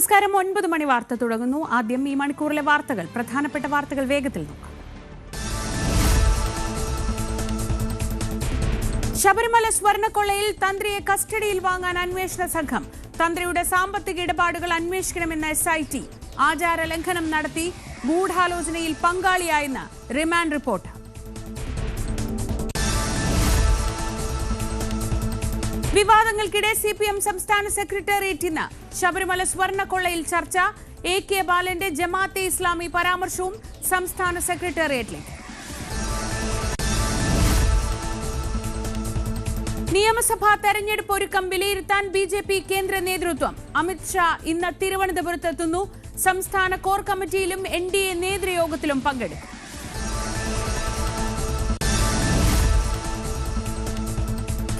നമസ്കാരം. 9 മണി വാർത്ത തുടങ്ങുന്നു. ആദ്യം ഈ മണിക്കൂറിലെ വാർത്തകൾ, പ്രധാനപ്പെട്ട വാർത്തകൾ വേഗത്തിൽ നോക്കാം. ശബരിമല സ്വർണ്ണക്കൊള്ളയിൽ തന്ത്രിയെ കസ്റ്റഡിയിൽ വാങ്ങാൻ അന്വേഷണ സംഘം. തന്ത്രിയുടെ സാമ്പത്തിക ഇടപാടുകൾ അന്വേഷിക്കണമെന്ന SIT. ആചാര ലംഘനം നടത്തി ഗൂഢാലോചനയിൽ പങ്കാളിയായെന്ന് റിമാൻഡ് റിപ്പോർട്ട്. വിവാദങ്ങൾക്കിടെ CPM സംസ്ഥാന സെക്രട്ടേറിയറ്റ് ഇന്ന്. ശബരിമല സ്വർണ്ണക്കൊള്ളയിൽ ചർച്ച. AK ബാലന്റെ ജമാഅത്തെ ഇസ്ലാമി പരാമർശവും സംസ്ഥാന സെക്രട്ടേറിയറ്റിലേക്ക്. നിയമസഭാ തെരഞ്ഞെടുപ്പ് ഒരുക്കം വിലയിരുത്താൻ BJP കേന്ദ്ര നേതൃത്വം. അമിത് ഷാ ഇന്ന് തിരുവനന്തപുരത്തെത്തുന്നു. സംസ്ഥാന കോർ കമ്മിറ്റിയിലും NDA നേതൃയോഗത്തിലും പങ്കെടുക്കും.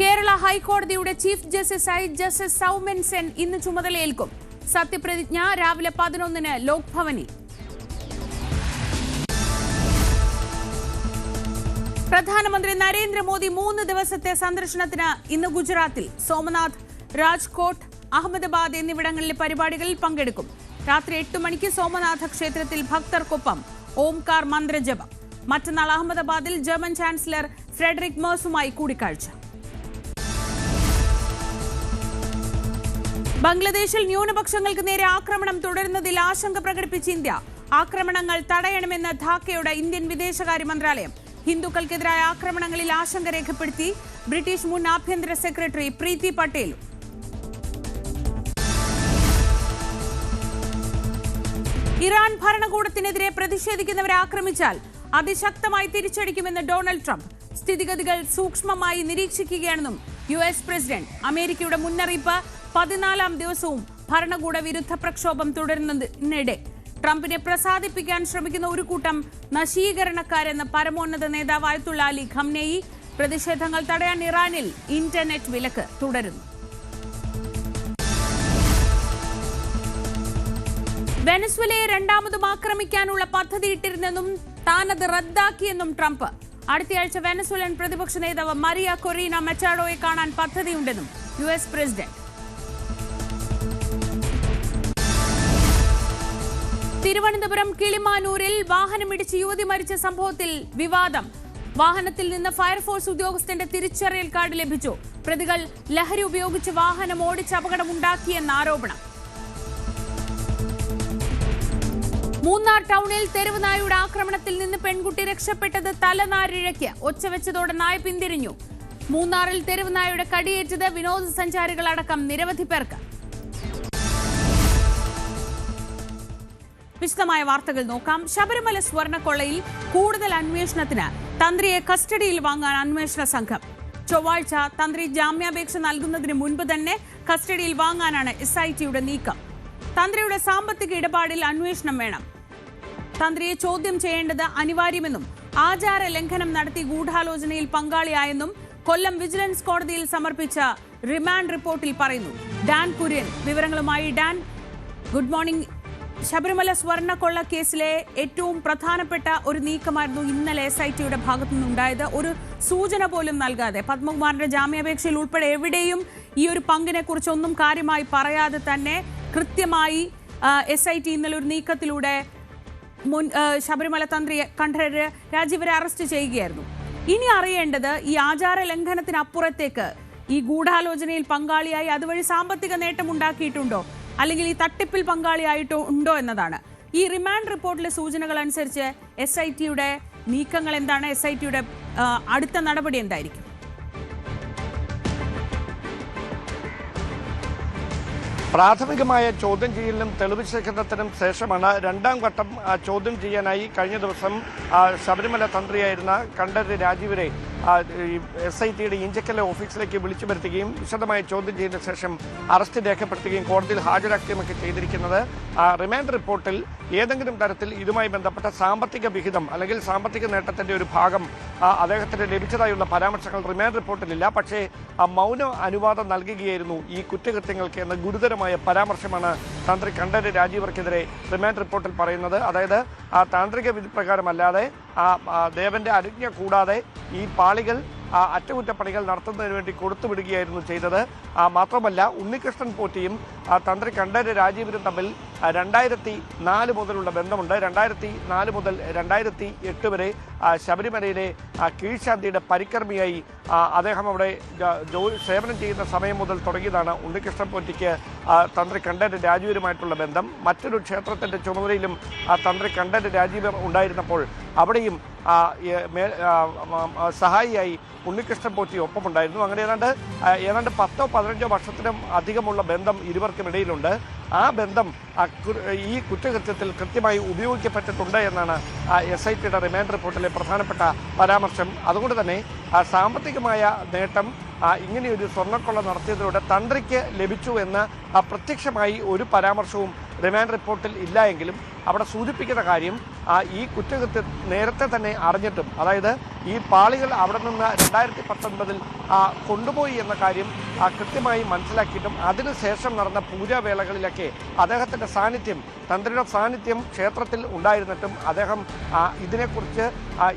കേരള ഹൈക്കോടതിയുടെ ചീഫ് ജസ്റ്റിസായി ജസ്റ്റിസ് സൗമെൻ സെൻ ഇന്ന് ചുമതലയേൽക്കും. സത്യപ്രതിജ്ഞ രാവിലെ 11-ന് ലോക്ഭവനിൽ. പ്രധാനമന്ത്രി നരേന്ദ്രമോദി 3 ദിവസത്തെ സന്ദർശനത്തിന് ഇന്ന് ഗുജറാത്തിൽ. സോമനാഥ്, രാജ്കോട്ട്, അഹമ്മദാബാദ് എന്നിവിടങ്ങളിലെ പരിപാടികളിൽ പങ്കെടുക്കും. രാത്രി 8 മണിക്ക് സോമനാഥ ക്ഷേത്രത്തിൽ ഭക്തർക്കൊപ്പം ഓംകാർ മന്ത്രജപം. മറ്റന്നാൾ അഹമ്മദാബാദിൽ ജർമ്മൻ ചാൻസലർ ഫ്രെഡറിക് മേഴ്സുമായി കൂടിക്കാഴ്ച. ബംഗ്ലാദേശിൽ ന്യൂനപക്ഷങ്ങൾക്ക് നേരെ ആക്രമണം തുടരുന്നതിൽ ആശങ്ക പ്രകടിപ്പിച്ച് ഇന്ത്യ. ആക്രമണങ്ങൾ തടയണമെന്ന് ധാക്കയുടെ ഇന്ത്യൻ വിദേശകാര്യ മന്ത്രാലയം. ഹിന്ദുക്കൾക്കെതിരായ ആക്രമണങ്ങളിൽ ആശങ്ക രേഖപ്പെടുത്തി ബ്രിട്ടീഷ് മുൻ ആഭ്യന്തര സെക്രട്ടറി പ്രീതി പട്ടേൽ. ഇറാൻ ഭരണകൂടത്തിനെതിരെ പ്രതിഷേധിക്കുന്നവരെ ആക്രമിച്ചാൽ അതിശക്തമായി തിരിച്ചടിക്കുമെന്ന് ഡൊണാൾഡ് ട്രംപ്. സ്ഥിതിഗതികൾ സൂക്ഷ്മമായി നിരീക്ഷിക്കുകയാണെന്നും US പ്രസിഡന്റ്. അമേരിക്കയുടെ മുന്നറിയിപ്പ്. 14-ാം ദിവസവും ഭരണകൂട വിരുദ്ധ പ്രക്ഷോഭം തുടരുന്നതിനിടെ ട്രംപിനെ പ്രസാദിപ്പിക്കാൻ ശ്രമിക്കുന്ന ഒരു കൂട്ടം നശീകരണക്കാരെന്ന് പരമോന്നത നേതാവ് അയത്തുള്ള അലി ഖംനേയി. പ്രതിഷേധങ്ങൾ തടയാൻ ഇറാനിൽ ഇന്റർനെറ്റ് വിലക്ക് തുടരുന്നു. വെനസ്വേലയെ രണ്ടാമതും ആക്രമിക്കാനുള്ള പദ്ധതിയിട്ടിരുന്നെന്നും താനത് റദ്ദാക്കിയെന്നും ട്രംപ്. അടുത്തയാഴ്ച വെനസ്വേലൻ പ്രതിപക്ഷ നേതാവ് മരിയ കൊറീന മെച്ചാഡോയെ കാണാൻ പദ്ധതിയുണ്ടെന്നും US പ്രസിഡന്റ്. തിരുവനന്തപുരം കിളിമാനൂരിൽ വാഹനമിടിച്ച് യുവതി മരിച്ച സംഭവത്തിൽ വിവാദം. വാഹനത്തിൽ നിന്ന് ഫയർഫോഴ്സ് ഉദ്യോഗസ്ഥന്റെ തിരിച്ചറിയൽ കാർഡ് ലഭിച്ചു. പ്രതികൾ ലഹരി ഉപയോഗിച്ച് വാഹനം ഓടിച്ച് അപകടമുണ്ടാക്കിയെന്ന ആരോപണം. മൂന്നാർ ടൗണിൽ തെരുവ് നായയുടെ ആക്രമണത്തിൽ നിന്ന് പെൺകുട്ടി രക്ഷപ്പെട്ടത് തലനാരിഴയ്ക്ക്. ഒച്ചവെച്ചതോടെ നായ പിന്തിരിഞ്ഞു. മൂന്നാറിൽ തെരുവ് നായയുടെ കടിയേറ്റത് വിനോദസഞ്ചാരികളടക്കം നിരവധി പേർക്ക്. വിശദമായ വാർത്തകൾ നോക്കാം. ശബരിമല സ്വർണ്ണക്കൊള്ളയിൽ കൂടുതൽ അന്വേഷണത്തിന് തന്ത്രിയെ കസ്റ്റഡിയിൽ വാങ്ങാൻ അന്വേഷണ സംഘം. ചൊവ്വാഴ്ച തന്ത്രി ജാമ്യാപേക്ഷ നൽകുന്നതിന് മുൻപ് തന്നെ കസ്റ്റഡിയിൽ വാങ്ങാനാണ് SITയുടെ നീക്കം. തന്ത്രിയുടെ സാമ്പത്തിക ഇടപാടിൽ അന്വേഷണം വേണം. തന്ത്രിയെ ചോദ്യം ചെയ്യേണ്ടത് അനിവാര്യമെന്നും ആചാര ലംഘനം നടത്തി ഗൂഢാലോചനയിൽ പങ്കാളിയായെന്നും കൊല്ലം വിജിലൻസ് കോടതിയിൽ സമർപ്പിച്ച റിമാൻഡ് റിപ്പോർട്ടിൽ പറയുന്നു. ഡാൻ കുര്യൻ വിവരങ്ങളുമായി. Dan, good morning. ശബരിമല സ്വർണ്ണക്കൊള്ള കേസിലെ ഏറ്റവും പ്രധാനപ്പെട്ട ഒരു നീക്കമായിരുന്നു ഇന്നലെ SITയുടെ ഭാഗത്തു നിന്നുണ്ടായത്. ഒരു സൂചന പോലും നൽകാതെ പത്മകുമാറിന്റെ ജാമ്യാപേക്ഷയിൽ ഉൾപ്പെടെ എവിടെയും ഈ ഒരു പങ്കിനെ കുറിച്ചൊന്നും കാര്യമായി പറയാതെ തന്നെ കൃത്യമായി SIT ഇന്നലെ ഒരു നീക്കത്തിലൂടെ ശബരിമല തന്ത്രി കണ്ഠരര് രാജീവരെ അറസ്റ്റ് ചെയ്യുകയായിരുന്നു. ഇനി അറിയേണ്ടത് ഈ ആചാര ലംഘനത്തിനപ്പുറത്തേക്ക് ഈ ഗൂഢാലോചനയിൽ പങ്കാളിയായി അതുവഴി സാമ്പത്തിക നേട്ടം ഉണ്ടാക്കിയിട്ടുണ്ടോ, അല്ലെങ്കിൽ ഈ തട്ടിപ്പിൽ പങ്കാളിയായിട്ടോ ഉണ്ടോ എന്നതാണ്. ഈ റിമാൻഡ് റിപ്പോർട്ടിലെ സൂചനകൾ അനുസരിച്ച് SITയുടെ നീക്കങ്ങൾ എന്താണ്? SITയുടെ അടുത്ത നടപടി എന്തായിരിക്കും? പ്രാഥമികമായ ചോദ്യം ചെയ്യലിനും തെളിവ് ശേഖരണത്തിനും ശേഷമാണ് രണ്ടാം ഘട്ടം ചോദ്യം ചെയ്യാനായി കഴിഞ്ഞ ദിവസം ശബരിമല തന്ത്രിയായിരുന്ന കണ്ഠരര് രാജീവരെ SITയുടെ ഇഞ്ചക്കല ഓഫീസിലേക്ക് വിളിച്ചു വരുത്തുകയും വിശദമായ ചോദ്യം ചെയ്തതിനു ശേഷം അറസ്റ്റ് രേഖപ്പെടുത്തുകയും കോടതിയിൽ ഹാജരാക്കുകയുമൊക്കെ ചെയ്തിരിക്കുന്നത്. റിമാൻഡ് റിപ്പോർട്ടിൽ ഏതെങ്കിലും തരത്തിൽ ഇതുമായി ബന്ധപ്പെട്ട സാമ്പത്തിക വിഹിതം അല്ലെങ്കിൽ സാമ്പത്തിക നേട്ടത്തിന്റെ ഒരു ഭാഗം അദ്ദേഹത്തിന് ലഭിച്ചതായുള്ള പരാമർശങ്ങൾ റിമാൻഡ് റിപ്പോർട്ടിലില്ല. പക്ഷേ മൗന അനുവാദം നൽകുകയായിരുന്നു ഈ കുറ്റകൃത്യങ്ങൾക്ക് എന്ന ഗുരുതരമായ പരാമർശമാണ് തന്ത്രി കണ്ഠരര് രാജീവർക്കെതിരെ റിമാൻഡ് റിപ്പോർട്ടിൽ പറയുന്നത്. അതായത് താന്ത്രിക വിധി പ്രകാരമല്ലാതെ ദേവന്റെ അനുജ്ഞ കൂടാതെ ഈ പാളികൾ അറ്റകുറ്റപ്പണികൾ നടത്തുന്നതിന് വേണ്ടി കൊടുത്തുവിടുകയായിരുന്നു ചെയ്തത്. മാത്രമല്ല ഉണ്ണികൃഷ്ണൻ പോറ്റിയും തന്ത്രി കണ്ഠരര് രാജീവരും തമ്മിൽ 2004 മുതലുള്ള ബന്ധമുണ്ട്. 2004 മുതൽ 2008 വരെ ശബരിമലയിലെ കീഴ്ശാന്തിയുടെ പരികർമ്മിയായി അദ്ദേഹം അവിടെ സേവനം ചെയ്യുന്ന സമയം മുതൽ തുടങ്ങിയതാണ് ഉണ്ണികൃഷ്ണൻ പോറ്റിക്ക് തന്ത്രി കണ്ഠരര് രാജീവരുമായിട്ടുള്ള ബന്ധം. മറ്റൊരു ക്ഷേത്രത്തിൻ്റെ ചുമതലയിലും തന്ത്രി കണ്ഠരര് രാജീവർ ഉണ്ടായിരുന്നപ്പോൾ അവിടെയും സഹായിയായി ഉണ്ണികൃഷ്ണൻ പോറ്റി ഒപ്പമുണ്ടായിരുന്നു. അങ്ങനെ ഏതാണ്ട് 10-15 വർഷത്തിനും അധികമുള്ള ബന്ധം ഇരുവർക്കുമിടയിലുണ്ട്. ആ ബന്ധം ഈ കുറ്റകൃത്യത്തിൽ കൃത്യമായി ഉപയോഗിക്കപ്പെട്ടിട്ടുണ്ട് എന്നാണ് SITയുടെ റിമാൻഡ് റിപ്പോർട്ടിലെ പ്രധാനപ്പെട്ട പരാമർശം. അതുകൊണ്ട് തന്നെ സാമ്പത്തികമായ നേട്ടം ഇങ്ങനെയൊരു സ്വർണ്ണക്കൊള്ള നടത്തിയതിലൂടെ തന്ത്രിക്ക് ലഭിച്ചു എന്ന് പ്രത്യക്ഷമായി ഒരു പരാമർശവും റിമാൻഡ് റിപ്പോർട്ടിൽ ഇല്ല എങ്കിലും അവിടെ സൂചിപ്പിക്കുന്ന കാര്യം ഈ കുറ്റകൃത്യം നേരത്തെ തന്നെ അറിഞ്ഞിട്ടും, അതായത് ഈ പാളികൾ അവിടെ നിന്ന് 2019 കൊണ്ടുപോയി എന്ന കാര്യം കൃത്യമായി മനസ്സിലാക്കിയിട്ടും അതിനുശേഷം നടന്ന പൂജാവേളകളിലൊക്കെ അദ്ദേഹത്തിൻ്റെ സാന്നിധ്യം, തന്ത്രിയുടെ സാന്നിധ്യം ക്ഷേത്രത്തിൽ ഉണ്ടായിരുന്നിട്ടും അദ്ദേഹം ഇതിനെക്കുറിച്ച്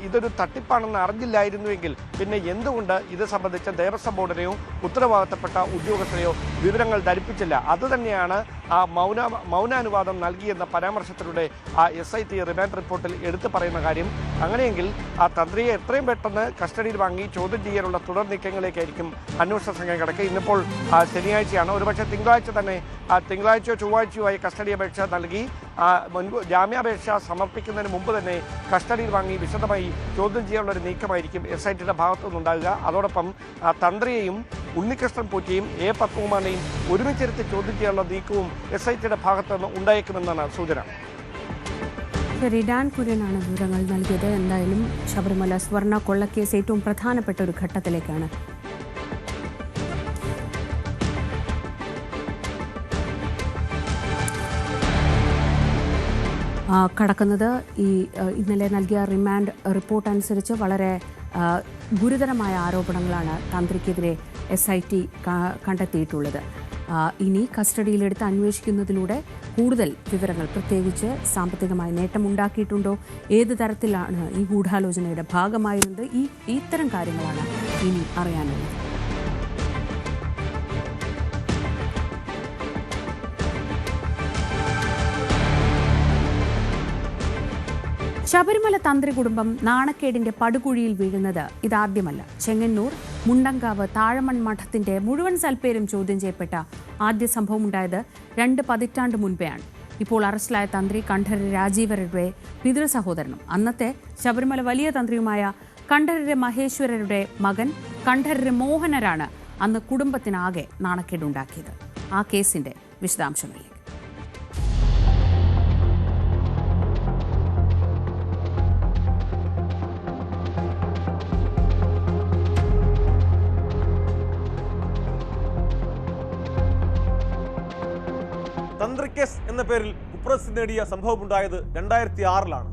ഇതൊരു തട്ടിപ്പാണെന്ന് അറിഞ്ഞില്ലായിരുന്നുവെങ്കിൽ പിന്നെ എന്തുകൊണ്ട് ഇത് സംബന്ധിച്ച് ദേവസ്വം ബോർഡിനെയോ ഉത്തരവാദിത്തപ്പെട്ട ഉദ്യോഗസ്ഥരെയോ വിവരങ്ങൾ ധരിപ്പിച്ചില്ല? അതുതന്നെയാണ് മൗനാനുവാദം നൽകിയെന്ന പരാമർശത്തിലൂടെ SIT റിമാൻഡ് റിപ്പോർട്ടിൽ എടുത്തു പറയുന്ന കാര്യം. അങ്ങനെയെങ്കിൽ തന്ത്രിയെ എത്രയും പെട്ടെന്ന് കസ്റ്റഡിയിൽ വാങ്ങി ചോദ്യം ചെയ്യാനുള്ള തുടർ നീക്കങ്ങളിലേക്കായിരിക്കും അന്വേഷണ സംഘം കിടക്കുക. ഇന്നിപ്പോൾ ശനിയാഴ്ചയാണ്. ഒരുപക്ഷെ തിങ്കളാഴ്ചയോ ചൊവ്വാഴ്ചയോ ആയി കസ്റ്റഡി അപേക്ഷ നൽകി ജാമ്യാപേക്ഷ സമർപ്പിക്കുന്നതിന് മുമ്പ് തന്നെ കസ്റ്റഡിയിൽ വാങ്ങി വിശദമായി ചോദ്യം ചെയ്യാനുള്ള ഒരു നീക്കമായിരിക്കും SITയുടെ ഭാഗത്തു നിന്നുണ്ടാകുക. അതോടൊപ്പം തന്ത്രിയെയും ഉണ്ണികൃഷ്ണൻ പോറ്റിയെയും പത്മകുമാറിനെയും ഒരുമിച്ചിരുത്തി ചോദ്യം ചെയ്യാനുള്ള നീക്കവും SITയുടെ ഭാഗത്തു നിന്ന് ഉണ്ടായേക്കുമെന്നാണ് സൂചന. ശരി, ഡാൻ കുര്യനാണ് വിവരങ്ങൾ നൽകിയത്. എന്തായാലും ശബരിമല സ്വർണ്ണ കൊള്ളക്കേസ് ഏറ്റവും പ്രധാനപ്പെട്ട ഒരു ഘട്ടത്തിലേക്കാണ് കടക്കുന്നത്. ഇന്നലെ നൽകിയ റിമാൻഡ് റിപ്പോർട്ട് അനുസരിച്ച് വളരെ ഗുരുതരമായ ആരോപണങ്ങളാണ് തന്ത്രിക്കെതിരെ SIT കണ്ടെത്തിയിട്ടുള്ളത്. ഇനി കസ്റ്റഡിയിലെടുത്ത് അന്വേഷിക്കുന്നതിലൂടെ കൂടുതൽ വിവരങ്ങൾ, പ്രത്യേകിച്ച് സാമ്പത്തികമായ നേട്ടമുണ്ടാക്കിയിട്ടുണ്ടോ, ഏത് തരത്തിലാണ് ഈ ഗൂഢാലോചനയുടെ ഭാഗമായിരുന്നത്, ഇത്തരം കാര്യങ്ങളാണ് ഇനി അറിയാനുള്ളത്. ശബരിമല തന്ത്രി കുടുംബം നാണക്കേടിന്റെ പടുകുഴിയിൽ വീഴുന്നത് ഇതാദ്യമല്ല. ചെങ്ങന്നൂർ മുണ്ടങ്കാവ് താഴമൺ മഠത്തിന്റെ മുഴുവൻ സൽപ്പേരും ചോദ്യം ചെയ്യപ്പെട്ട ആദ്യ സംഭവമുണ്ടായത് 2 പതിറ്റാണ്ട് മുൻപെയാണ്. ഇപ്പോൾ അറസ്റ്റിലായ തന്ത്രി കണ്ഠരര് രാജീവരുടെ പിതൃ സഹോദരനും അന്നത്തെ ശബരിമല വലിയ തന്ത്രിയുമായ കണ്ഠരര് മഹേശ്വരരുടെ മകൻ കണ്ഠരര് മോഹനരാണ് അന്ന് കുടുംബത്തിനാകെ നാണക്കേടുണ്ടാക്കിയത്. ആ കേസിന്റെ വിശദാംശങ്ങളിലേക്ക്. തന്ത്രി കേസ് എന്ന പേരിൽ കുപ്രസിദ്ധി നേടിയ സംഭവമുണ്ടായത് 2006-ലാണ്.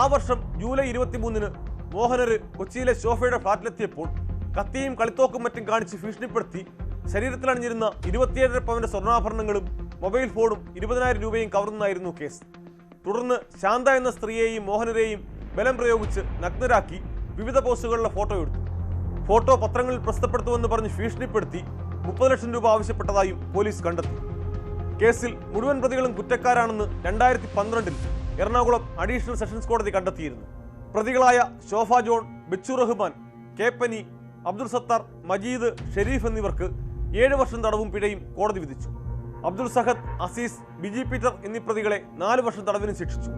ആ വർഷം ജൂലൈ 23-ന് മോഹനര് കൊച്ചിയിലെ ശോഭയുടെ ഫ്ളാറ്റിലെത്തിയപ്പോൾ കത്തിയും കളിത്തോക്കും മറ്റും കാണിച്ച് ഭീഷണിപ്പെടുത്തി ശരീരത്തിലണിഞ്ഞിരുന്ന 27.5 പവന്റെ സ്വർണ്ണാഭരണങ്ങളും മൊബൈൽ ഫോണും 20,000 രൂപയും കവർന്നായിരുന്നു കേസ്. തുടർന്ന് ശാന്ത എന്ന സ്ത്രീയെയും മോഹനരെയും ബലം പ്രയോഗിച്ച് നഗ്നരാക്കി വിവിധ പോസുകളുടെ ഫോട്ടോ എടുത്തു. ഫോട്ടോ പത്രങ്ങളിൽ പ്രസിദ്ധപ്പെടുത്തുമെന്ന് പറഞ്ഞ് ഭീഷണിപ്പെടുത്തി 30 ലക്ഷം രൂപ ആവശ്യപ്പെട്ടതായും പോലീസ് കണ്ടെത്തി. കേസിൽ മുഴുവൻ പ്രതികളും കുറ്റക്കാരാണെന്ന് 2012-ൽ എറണാകുളം അഡീഷണൽ സെഷൻസ് കോടതി കണ്ടെത്തിയിരുന്നു. പ്രതികളായ ശോഭ ജോൺ, ബിച്ചു റഹ്മാൻ, കേപ്പനി, അബ്ദുൾ സത്താർ, മജീദ്, ഷെരീഫ് എന്നിവർക്ക് 7 വർഷം തടവും പിഴയും കോടതി വിധിച്ചു. അബ്ദുൾ സഹദ്, അസീസ്, ബിജി പീറ്റർ എന്നീ പ്രതികളെ 4 വർഷം തടവിന് ശിക്ഷിച്ചു.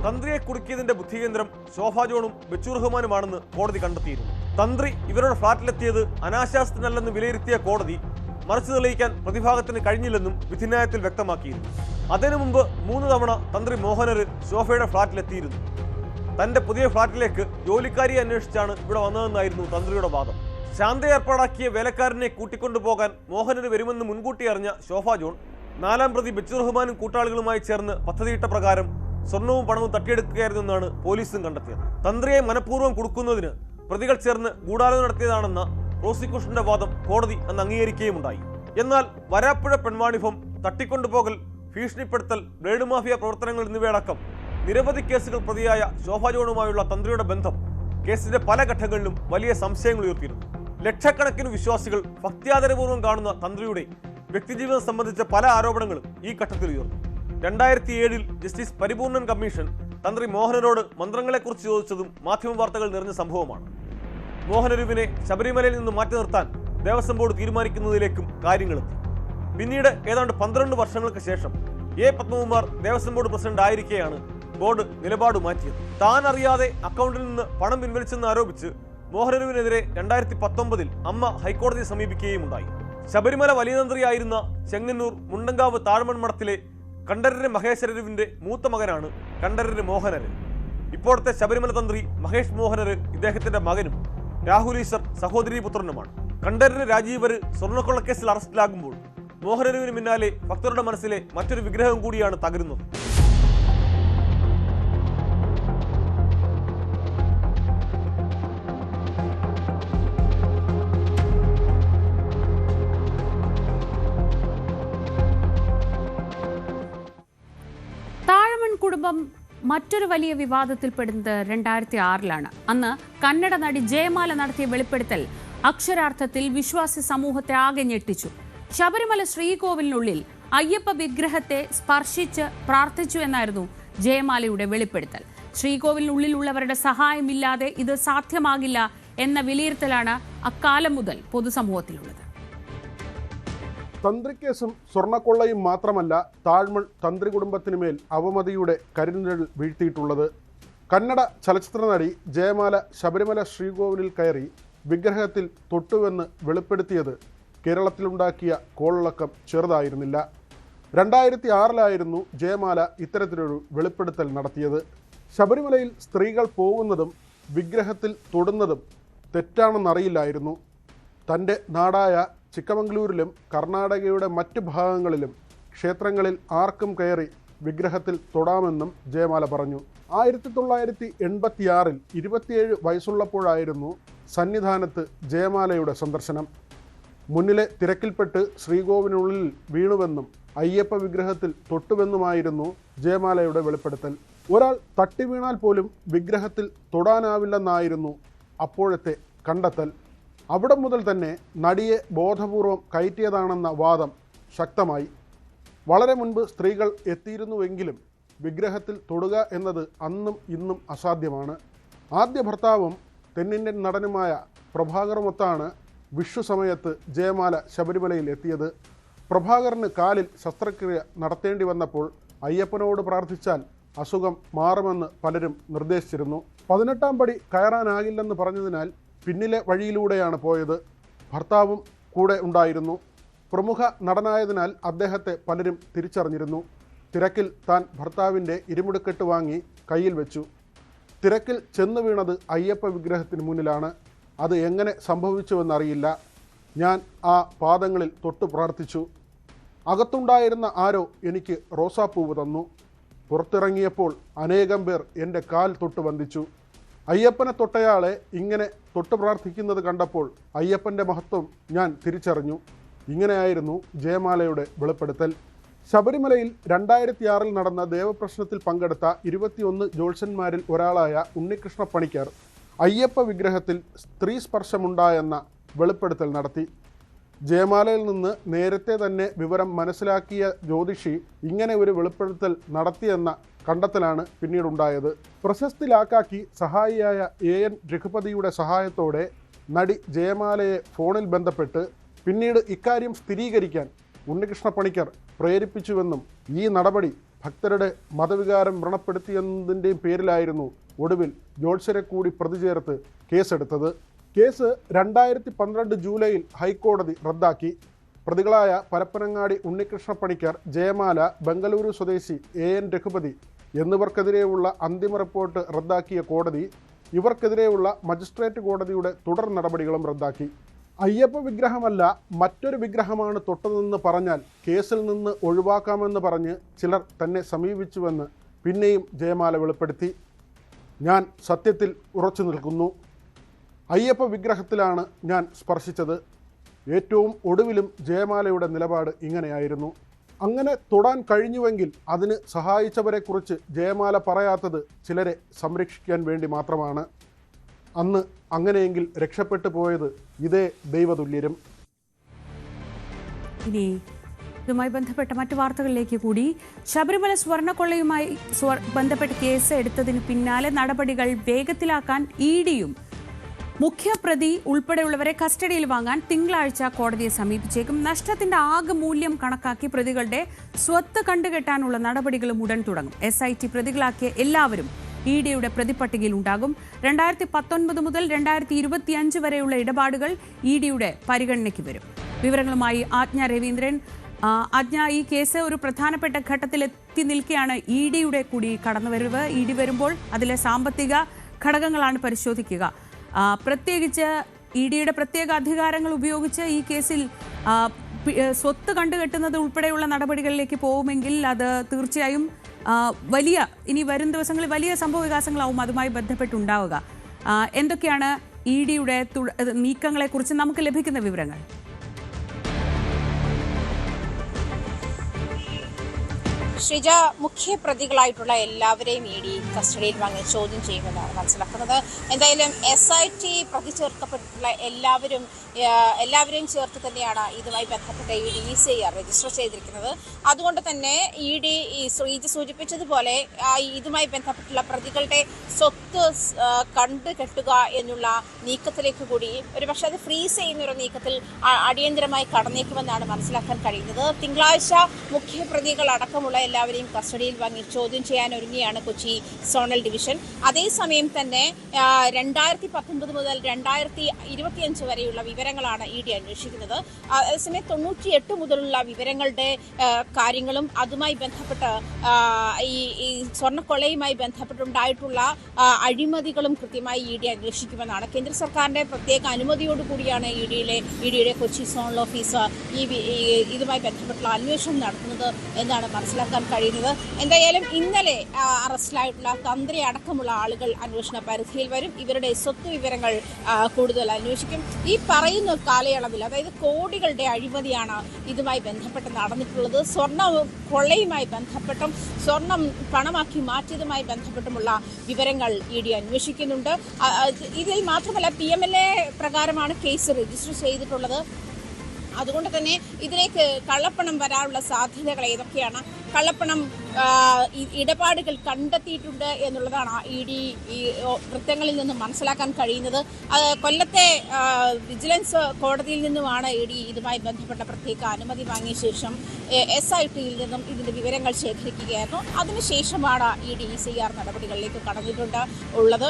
തന്ത്രിയെ കുടുക്കിയതിന്റെ ബുദ്ധികേന്ദ്രം ശോഭ ജോണും ബിച്ചു റഹ്മാനുമാണെന്ന് കോടതി കണ്ടെത്തിയിരുന്നു. തന്ത്രി ഇവരുടെ ഫ്ളാറ്റിലെത്തിയത് അനാശാസ്യത്തിനല്ലെന്ന് വിലയിരുത്തിയ കോടതി മറിച്ചു തെളിയിക്കാൻ പ്രതിഭാഗത്തിന് കഴിഞ്ഞില്ലെന്നും വിധിന്യായത്തിൽ വ്യക്തമാക്കിയിരുന്നു. അതിനു മുമ്പ് 3 തവണ തന്ത്രി മോഹനര് ശോഭയുടെ ഫ്ളാറ്റിലെത്തിയിരുന്നു. തന്റെ പുതിയ ഫ്ളാറ്റിലേക്ക് ജോലിക്കാരിയെ അന്വേഷിച്ചാണ് ഇവിടെ വന്നതെന്നായിരുന്നു തന്ത്രിയുടെ വാദം. ശാന്ത ഏർപ്പാടാക്കിയ വേലക്കാരനെ കൂട്ടിക്കൊണ്ടുപോകാൻ മോഹനര് വരുമെന്ന് മുൻകൂട്ടി അറിഞ്ഞ ശോഭ ജോൺ 4-ാം പ്രതി ബിച്ചു റഹ്മാനും കൂട്ടാളികളുമായി ചേർന്ന് പദ്ധതിയിട്ട പ്രകാരം സ്വർണവും പണവും തട്ടിയെടുക്കുകയായിരുന്നെന്നാണ് പോലീസും കണ്ടെത്തിയത്. തന്ത്രിയെ മനഃപൂർവ്വം കുടുക്കുന്നതിന് പ്രതികൾ ചേർന്ന് ഗൂഢാലോചന നടത്തിയതാണെന്ന പ്രോസിക്യൂഷന്റെ വാദം കോടതി അന്ന് അംഗീകരിക്കുകയുമുണ്ടായി. എന്നാൽ വരാപ്പുഴ പെൺവാണിഭം, തട്ടിക്കൊണ്ടുപോകൽ, ഭീഷണിപ്പെടുത്തൽ, ബ്ലേഡ് മാഫിയ പ്രവർത്തനങ്ങൾ എന്നിവയടക്കം നിരവധി കേസുകൾ പ്രതിയായ ശോഭ ജോണുമായുള്ള തന്ത്രിയുടെ ബന്ധം കേസിന്റെ പല ഘട്ടങ്ങളിലും വലിയ സംശയങ്ങൾ ഉയർത്തിയിരുന്നു. ലക്ഷക്കണക്കിന് വിശ്വാസികൾ ഭക്ത്യാദരപൂർവ്വം കാണുന്ന തന്ത്രിയുടെ വ്യക്തിജീവിതം സംബന്ധിച്ച പല ആരോപണങ്ങളും ഈ ഘട്ടത്തിൽ ഉയർന്നു. 2007 ജസ്റ്റിസ് പരിപൂർണൻ കമ്മീഷൻ തന്ത്രി മോഹനരോട് മന്ത്രങ്ങളെക്കുറിച്ച് ചോദിച്ചതും മാധ്യമവാർത്തകൾ നിറഞ്ഞ സംഭവമാണ്. മോഹനരുവിനെ ശബരിമലയിൽ നിന്ന് മാറ്റി നിർത്താൻ ദേവസ്വം ബോർഡ് തീരുമാനിക്കുന്നതിലേക്കും കാര്യങ്ങളെത്തി. പിന്നീട് ഏതാണ്ട് 12 വർഷങ്ങൾക്ക് ശേഷം പത്മകുമാർ ദേവസ്വം ബോർഡ് പ്രസിഡന്റ് ആയിരിക്കെയാണ് ബോർഡ് നിലപാട് മാറ്റിയത്. താൻ അറിയാതെ അക്കൗണ്ടിൽ നിന്ന് പണം പിൻവലിച്ചെന്ന് ആരോപിച്ച് മോഹനരുവിനെതിരെ 2019 അമ്മ ഹൈക്കോടതിയെ സമീപിക്കുകയും ഉണ്ടായി. ശബരിമല വലിയ തന്ത്രിയായിരുന്ന ചെങ്ങന്നൂർ മുണ്ടങ്കാവ് താഴ്മൺമഠത്തിലെ കണ്ഠരര് മഹേശ്വരരുവിന്റെ മൂത്ത മകനാണ് കണ്ഠരര് മോഹനര്. ഇപ്പോഴത്തെ ശബരിമല തന്ത്രി മഹേഷ് മോഹനര് ഇദ്ദേഹത്തിന്റെ മകനും രാഹുൽ ഈശ്വർ സഹോദരീപുത്രനുമാണ്. കണ്ഠരര് രാജീവര് സ്വർണ്ണക്കൊള്ളക്കേസിൽ അറസ്റ്റിലാകുമ്പോൾ മോഹനരുവിന് പിന്നാലെ ഭക്തരുടെ മനസ്സിലെ മറ്റൊരു വിഗ്രഹം കൂടിയാണ് തകരുന്നത്. താഴമൺ കുടുംബം മറ്റൊരു വലിയ വിവാദത്തിൽപ്പെടുന്നത് 2006-ലാണ്. അന്ന് കന്നഡ നടി ജയമാല നടത്തിയ വെളിപ്പെടുത്തൽ അക്ഷരാർത്ഥത്തിൽ വിശ്വാസി സമൂഹത്തെ ആകെ ഞെട്ടിച്ചു. ശബരിമല ശ്രീകോവിലിനുള്ളിൽ അയ്യപ്പ വിഗ്രഹത്തെ സ്പർശിച്ച് പ്രാർത്ഥിച്ചു എന്നായിരുന്നു ജയമാലയുടെ വെളിപ്പെടുത്തൽ. ശ്രീകോവിലിനുള്ളിലുള്ളവരുടെ സഹായമില്ലാതെ ഇത് സാധ്യമാകില്ല എന്ന വിലയിരുത്തലാണ് അക്കാലം മുതൽ പൊതുസമൂഹത്തിലുള്ളത്. തന്ത്രിക്കേസും സ്വർണ്ണക്കൊള്ളയും മാത്രമല്ല താഴ്മൺ തന്ത്രി കുടുംബത്തിനുമേൽ അവമതിയുടെ കരിനിഴൽ വീഴ്ത്തിയിട്ടുള്ളത്. കന്നഡ ചലച്ചിത്ര നടി ജയമാല ശബരിമല ശ്രീകോവിലിൽ കയറി വിഗ്രഹത്തിൽ തൊട്ടുവെന്ന് വെളിപ്പെടുത്തിയത് കേരളത്തിലുണ്ടാക്കിയ കോളിളക്കം ചെറുതായിരുന്നില്ല. 2006-ലായിരുന്നു ജയമാല ഇത്തരത്തിലൊരു വെളിപ്പെടുത്തൽ നടത്തിയത്. ശബരിമലയിൽ സ്ത്രീകൾ പോകുന്നതും വിഗ്രഹത്തിൽ തൊടുന്നതും തെറ്റാണെന്നറിയില്ലായിരുന്നു. തൻ്റെ നാടായ ചിക്കമംഗളൂരിലും കർണാടകയുടെ മറ്റ് ഭാഗങ്ങളിലും ക്ഷേത്രങ്ങളിൽ ആർക്കും കയറി വിഗ്രഹത്തിൽ തൊടാമെന്നും ജയമാല പറഞ്ഞു. 1986-ൽ 27 വയസ്സുള്ളപ്പോഴായിരുന്നു സന്നിധാനത്ത് ജയമാലയുടെ സന്ദർശനം. മുന്നിലെ തിരക്കിൽപ്പെട്ട് ശ്രീകോവിലിനുള്ളിൽ വീണുവെന്നും അയ്യപ്പ വിഗ്രഹത്തിൽ തൊട്ടുവെന്നുമായിരുന്നു ജയമാലയുടെ വെളിപ്പെടുത്തൽ. ഒരാൾ തട്ടി വീണാൽ പോലും വിഗ്രഹത്തിൽ തൊടാനാവില്ലെന്നായിരുന്നു അപ്പോഴത്തെ കണ്ടെത്തൽ. അവിടെ മുതൽ തന്നെ നടിയെ ബോധപൂർവം കയറ്റിയതാണെന്ന വാദം ശക്തമായി. വളരെ മുൻപ് സ്ത്രീകൾ എത്തിയിരുന്നുവെങ്കിലും വിഗ്രഹത്തിൽ തൊടുക എന്നത് അന്നും ഇന്നും അസാധ്യമാണ്. ആദ്യ ഭർത്താവും തെന്നിന്ത്യൻ നടനുമായ പ്രഭാകറുമൊത്താണ് വിഷു സമയത്ത് ജയമാല ശബരിമലയിൽ എത്തിയത്. പ്രഭാകറിന് കാലിൽ ശസ്ത്രക്രിയ നടത്തേണ്ടി വന്നപ്പോൾ അയ്യപ്പനോട് പ്രാർത്ഥിച്ചാൽ അസുഖം മാറുമെന്ന് പലരും നിർദ്ദേശിച്ചിരുന്നു. 18-ാം പടി കയറാനാകില്ലെന്ന് പറഞ്ഞതിനാൽ പിന്നിലെ വഴിയിലൂടെയാണ് പോയത്. ഭർത്താവും കൂടെ ഉണ്ടായിരുന്നു. പ്രമുഖ നടനായതിനാൽ അദ്ദേഹത്തെ പലരും തിരിച്ചറിഞ്ഞിരുന്നു. തിരക്കിൽ താൻ ഭർത്താവിൻ്റെ ഇരുമുടിക്കെട്ട് വാങ്ങി കയ്യിൽ വെച്ചു. തിരക്കിൽ ചെന്ന് വീണത് അയ്യപ്പ വിഗ്രഹത്തിന് മുന്നിലാണ്. അത് എങ്ങനെ സംഭവിച്ചുവെന്നറിയില്ല. ഞാൻ ആ പാദങ്ങളിൽ തൊട്ടു പ്രാർത്ഥിച്ചു. അകത്തുണ്ടായിരുന്ന ആരോ എനിക്ക് റോസാപ്പൂവ് തന്നു. പുറത്തിറങ്ങിയപ്പോൾ അനേകം പേർ എൻ്റെ കാൽ തൊട്ട് വന്ദിച്ചു. അയ്യപ്പനെ തൊട്ടയാളെ ഇങ്ങനെ തൊട്ട് പ്രാർത്ഥിക്കുന്നത് കണ്ടപ്പോൾ അയ്യപ്പൻ്റെ മഹത്വം ഞാൻ തിരിച്ചറിഞ്ഞു. ഇങ്ങനെയായിരുന്നു ജയമാലയുടെ വെളിപ്പെടുത്തൽ. ശബരിമലയിൽ 2006-ൽ നടന്ന ദേവപ്രശ്നത്തിൽ പങ്കെടുത്ത 21 ജ്യോത്സ്യന്മാരിൽ ഒരാളായ ഉണ്ണികൃഷ്ണ പണിക്കർ അയ്യപ്പ വിഗ്രഹത്തിൽ സ്ത്രീ സ്പർശമുണ്ടായെന്ന വെളിപ്പെടുത്തൽ നടത്തി. ജയമാലയിൽ നിന്ന് നേരത്തെ തന്നെ വിവരം മനസ്സിലാക്കിയ ജ്യോതിഷി ഇങ്ങനെ ഒരു വെളിപ്പെടുത്തൽ നടത്തിയെന്ന കണ്ടെത്തലാണ് പിന്നീടുണ്ടായത്. പ്രശസ്തി ലാക്കാക്കി സഹായിയായ AN രഘുപതിയുടെ സഹായത്തോടെ നടി ജയമാലയെ ഫോണിൽ ബന്ധപ്പെട്ട് പിന്നീട് ഇക്കാര്യം സ്ഥിരീകരിക്കാൻ ഉണ്ണികൃഷ്ണ പണിക്കർ പ്രേരിപ്പിച്ചുവെന്നും ഈ നടപടി ഭക്തരുടെ മതവികാരം വ്രണപ്പെടുത്തിയെന്നതിൻ്റെയും പേരിലായിരുന്നു ഒടുവിൽ ജ്യോത്സ്യരെ കൂടി പ്രതി ചേർത്ത് കേസെടുത്തത്. കേസ് 2012 ജൂലൈയിൽ ഹൈക്കോടതി റദ്ദാക്കി. പ്രതികളായ പരപ്പനങ്ങാടി ഉണ്ണികൃഷ്ണ പണിക്കർ, ജയമാല, ബംഗളൂരു സ്വദേശി AN രഘുപതി എന്നിവർക്കെതിരെയുള്ള അന്തിമ റിപ്പോർട്ട് റദ്ദാക്കിയ കോടതി ഇവർക്കെതിരെയുള്ള മജിസ്ട്രേറ്റ് കോടതിയുടെ തുടർ നടപടികളും റദ്ദാക്കി. അയ്യപ്പ വിഗ്രഹമല്ല മറ്റൊരു വിഗ്രഹമാണ് തൊട്ടതെന്ന് പറഞ്ഞാൽ കേസിൽ നിന്ന് ഒഴിവാക്കാമെന്ന് പറഞ്ഞ് ചിലർ തന്നെ സമീപിച്ചുവെന്ന് പിന്നെയും ജയമാല വെളിപ്പെടുത്തി. ഞാൻ സത്യത്തിൽ ഉറച്ചു നിൽക്കുന്നു. അയ്യപ്പ വിഗ്രഹത്തിലാണ് ഞാൻ സ്പർശിച്ചത്. ഏറ്റവും ഒടുവിലും ജയമാലയുടെ നിലപാട് ഇങ്ങനെയായിരുന്നു. അങ്ങനെ തൊടാൻ കഴിഞ്ഞുവെങ്കിൽ അതിന് സഹായിച്ചവരെക്കുറിച്ച് ജയമാല പറയാത്തത് ചിലരെ സംരക്ഷിക്കാൻ വേണ്ടി മാത്രമാണ്. അന്ന് അങ്ങനെയെങ്കിൽ രക്ഷപ്പെട്ടു പോയത് ഇതേ ദൈവതുല്യരും. ഇനി ഇതുമായി ബന്ധപ്പെട്ട മറ്റു വാർത്തകളിലേക്ക് കൂടി. ശബരിമല സ്വർണ്ണക്കൊള്ളയുമായി ബന്ധപ്പെട്ട കേസ് എടുത്തതിന് പിന്നാലെ നടപടികൾ വേഗത്തിലാക്കാൻ ഇഡിയും മുഖ്യപ്രതി ഉൾപ്പെടെയുള്ളവരെ കസ്റ്റഡിയിൽ വാങ്ങാൻ തിങ്കളാഴ്ച കോടതിയെ സമീപിച്ചേക്കും. നഷ്ടത്തിന്റെ ആകെ മൂല്യം കണക്കാക്കി പ്രതികളുടെ സ്വത്ത് കണ്ടുകെട്ടാനുള്ള നടപടികളും ഉടൻ തുടങ്ങും. SIT പ്രതികളാക്കിയ എല്ലാവരും ഇഡിയുടെ പ്രതിപട്ടികയിൽ ഉണ്ടാകും. 2019 മുതൽ 2025 വരെയുള്ള ഇടപാടുകൾ ഇഡിയുടെ പരിഗണനയ്ക്ക് വരും. വിവരങ്ങളുമായി ആജ്ഞ രവീന്ദ്രൻ. ആജ്ഞ, ഈ കേസ് ഒരു പ്രധാനപ്പെട്ട ഘട്ടത്തിലെത്തി നിൽക്കെയാണ് ഇഡിയുടെ കൂടി കടന്നുവരവ്. ഇഡി വരുമ്പോൾ അതിലെ സാമ്പത്തിക ഘടകങ്ങളാണ് പരിശോധിക്കുക. പ്രത്യേകിച്ച് ഇഡിയുടെ പ്രത്യേക അധികാരങ്ങൾ ഉപയോഗിച്ച് ഈ കേസിൽ സ്വത്ത് കണ്ടുകെട്ടുന്നത് ഉൾപ്പെടെയുള്ള നടപടികളിലേക്ക് പോകുമെങ്കിൽ അത് തീർച്ചയായും ഇനി വരും ദിവസങ്ങളിൽ വലിയ സംഭവ വികാസങ്ങളാവും അതുമായി ബന്ധപ്പെട്ടുണ്ടാവുക. എന്തൊക്കെയാണ് ഇഡിയുടെ നീക്കങ്ങളെക്കുറിച്ച് നമുക്ക് ലഭിക്കുന്ന വിവരങ്ങൾ? ശ്രീജ, മുഖ്യ പ്രതികളായിട്ടുള്ള എല്ലാവരെയും ഇഡി കസ്റ്റഡിയിൽ വാങ്ങി ചോദ്യം ചെയ്യുമെന്നാണ് മനസ്സിലാക്കുന്നത്. എന്തായാലും SIT പ്രതി ചേർക്കപ്പെട്ടിട്ടുള്ള എല്ലാവരെയും ചേർത്ത് തന്നെയാണ് ഇതുമായി ബന്ധപ്പെട്ട ഇഡി ECIR രജിസ്റ്റർ ചെയ്തിരിക്കുന്നത്. അതുകൊണ്ട് തന്നെ ഇഡി ശ്രീജ സൂചിപ്പിച്ചതുപോലെ ഇതുമായി ബന്ധപ്പെട്ടുള്ള പ്രതികളുടെ സ്വത്ത് കണ്ടുകെട്ടുക എന്നുള്ള നീക്കത്തിലേക്ക് കൂടി ഒരുപക്ഷെ അത് ഫ്രീസ് ചെയ്യുന്ന ഒരു നീക്കത്തിൽ അടിയന്തരമായി കടന്നേക്കുമെന്നാണ് മനസ്സിലാക്കാൻ കഴിയുന്നത്. തിങ്കളാഴ്ച മുഖ്യ പ്രതികൾ അടക്കമുള്ള എല്ലാവരെയും കസ്റ്റഡിയിൽ വാങ്ങി ചോദ്യം ചെയ്യാൻ ഒരുങ്ങിയാണ് കൊച്ചി സോണൽ ഡിവിഷൻ. അതേസമയം തന്നെ 2019 മുതൽ 2025 വരെയുള്ള വിവരങ്ങളാണ് ഇഡി അന്വേഷിക്കുന്നത്. അതേസമയം 98 മുതലുള്ള വിവരങ്ങളുടെ കാര്യങ്ങളും അതുമായി ബന്ധപ്പെട്ട് ഈ സ്വർണ്ണക്കൊള്ളയുമായി ബന്ധപ്പെട്ടുണ്ടായിട്ടുള്ള അഴിമതികളും കൃത്യമായി ഇഡി അന്വേഷിക്കുമെന്നാണ്. കേന്ദ്ര സർക്കാരിന്റെ പ്രത്യേക അനുമതിയോടുകൂടിയാണ് ഇഡിയുടെ കൊച്ചി സോണൽ ഓഫീസ് ഇതുമായി ബന്ധപ്പെട്ടുള്ള അന്വേഷണം നടത്തുന്നത് എന്നാണ് മനസ്സിലാക്കാൻ കഴിയുന്നത്. എന്തായാലും ഇന്നലെ അറസ്റ്റിലായിട്ടുള്ള തന്ത്രി അടക്കമുള്ള ആളുകൾ അന്വേഷണ പരിധിയിൽ വരും. ഇവരുടെ സ്വത്ത് വിവരങ്ങൾ കൂടുതൽ അന്വേഷിക്കും. ഈ പറയുന്ന കാലയളവിൽ അതായത് കോടികളുടെ അഴിമതിയാണ് ഇതുമായി ബന്ധപ്പെട്ട് നടന്നിട്ടുള്ളത്. സ്വർണ്ണ കൊള്ളയുമായി ബന്ധപ്പെട്ടും സ്വർണം പണമാക്കി മാറ്റിയതുമായി ബന്ധപ്പെട്ടുമുള്ള വിവരങ്ങൾ ഇഡി അന്വേഷിക്കുന്നുണ്ട്. ഇതിൽ മാത്രമല്ല PMLA പ്രകാരമാണ് കേസ് രജിസ്റ്റർ ചെയ്തിട്ടുള്ളത്. അതുകൊണ്ട് തന്നെ ഇതിലേക്ക് കള്ളപ്പണം വരാനുള്ള സാധ്യതകൾ ഏതൊക്കെയാണ്, കള്ളപ്പണം ഇടപാടുകൾ കണ്ടെത്തിയിട്ടുണ്ട് എന്നുള്ളതാണ് ഇഡി ഈ വൃത്തങ്ങളിൽ നിന്നും മനസ്സിലാക്കാൻ കഴിയുന്നത്. കൊല്ലത്തെ വിജിലൻസ് കോടതിയിൽ നിന്നുമാണ് ഇഡി ഇതുമായി ബന്ധപ്പെട്ട പ്രത്യേക അനുമതി വാങ്ങിയ ശേഷം SITയിൽ നിന്നും ഇതിന്റെ വിവരങ്ങൾ ശേഖരിക്കുകയായിരുന്നു. അതിനുശേഷമാണ് ഇഡി ECIR നടപടികളിലേക്ക് കടന്നിട്ടുള്ളത്.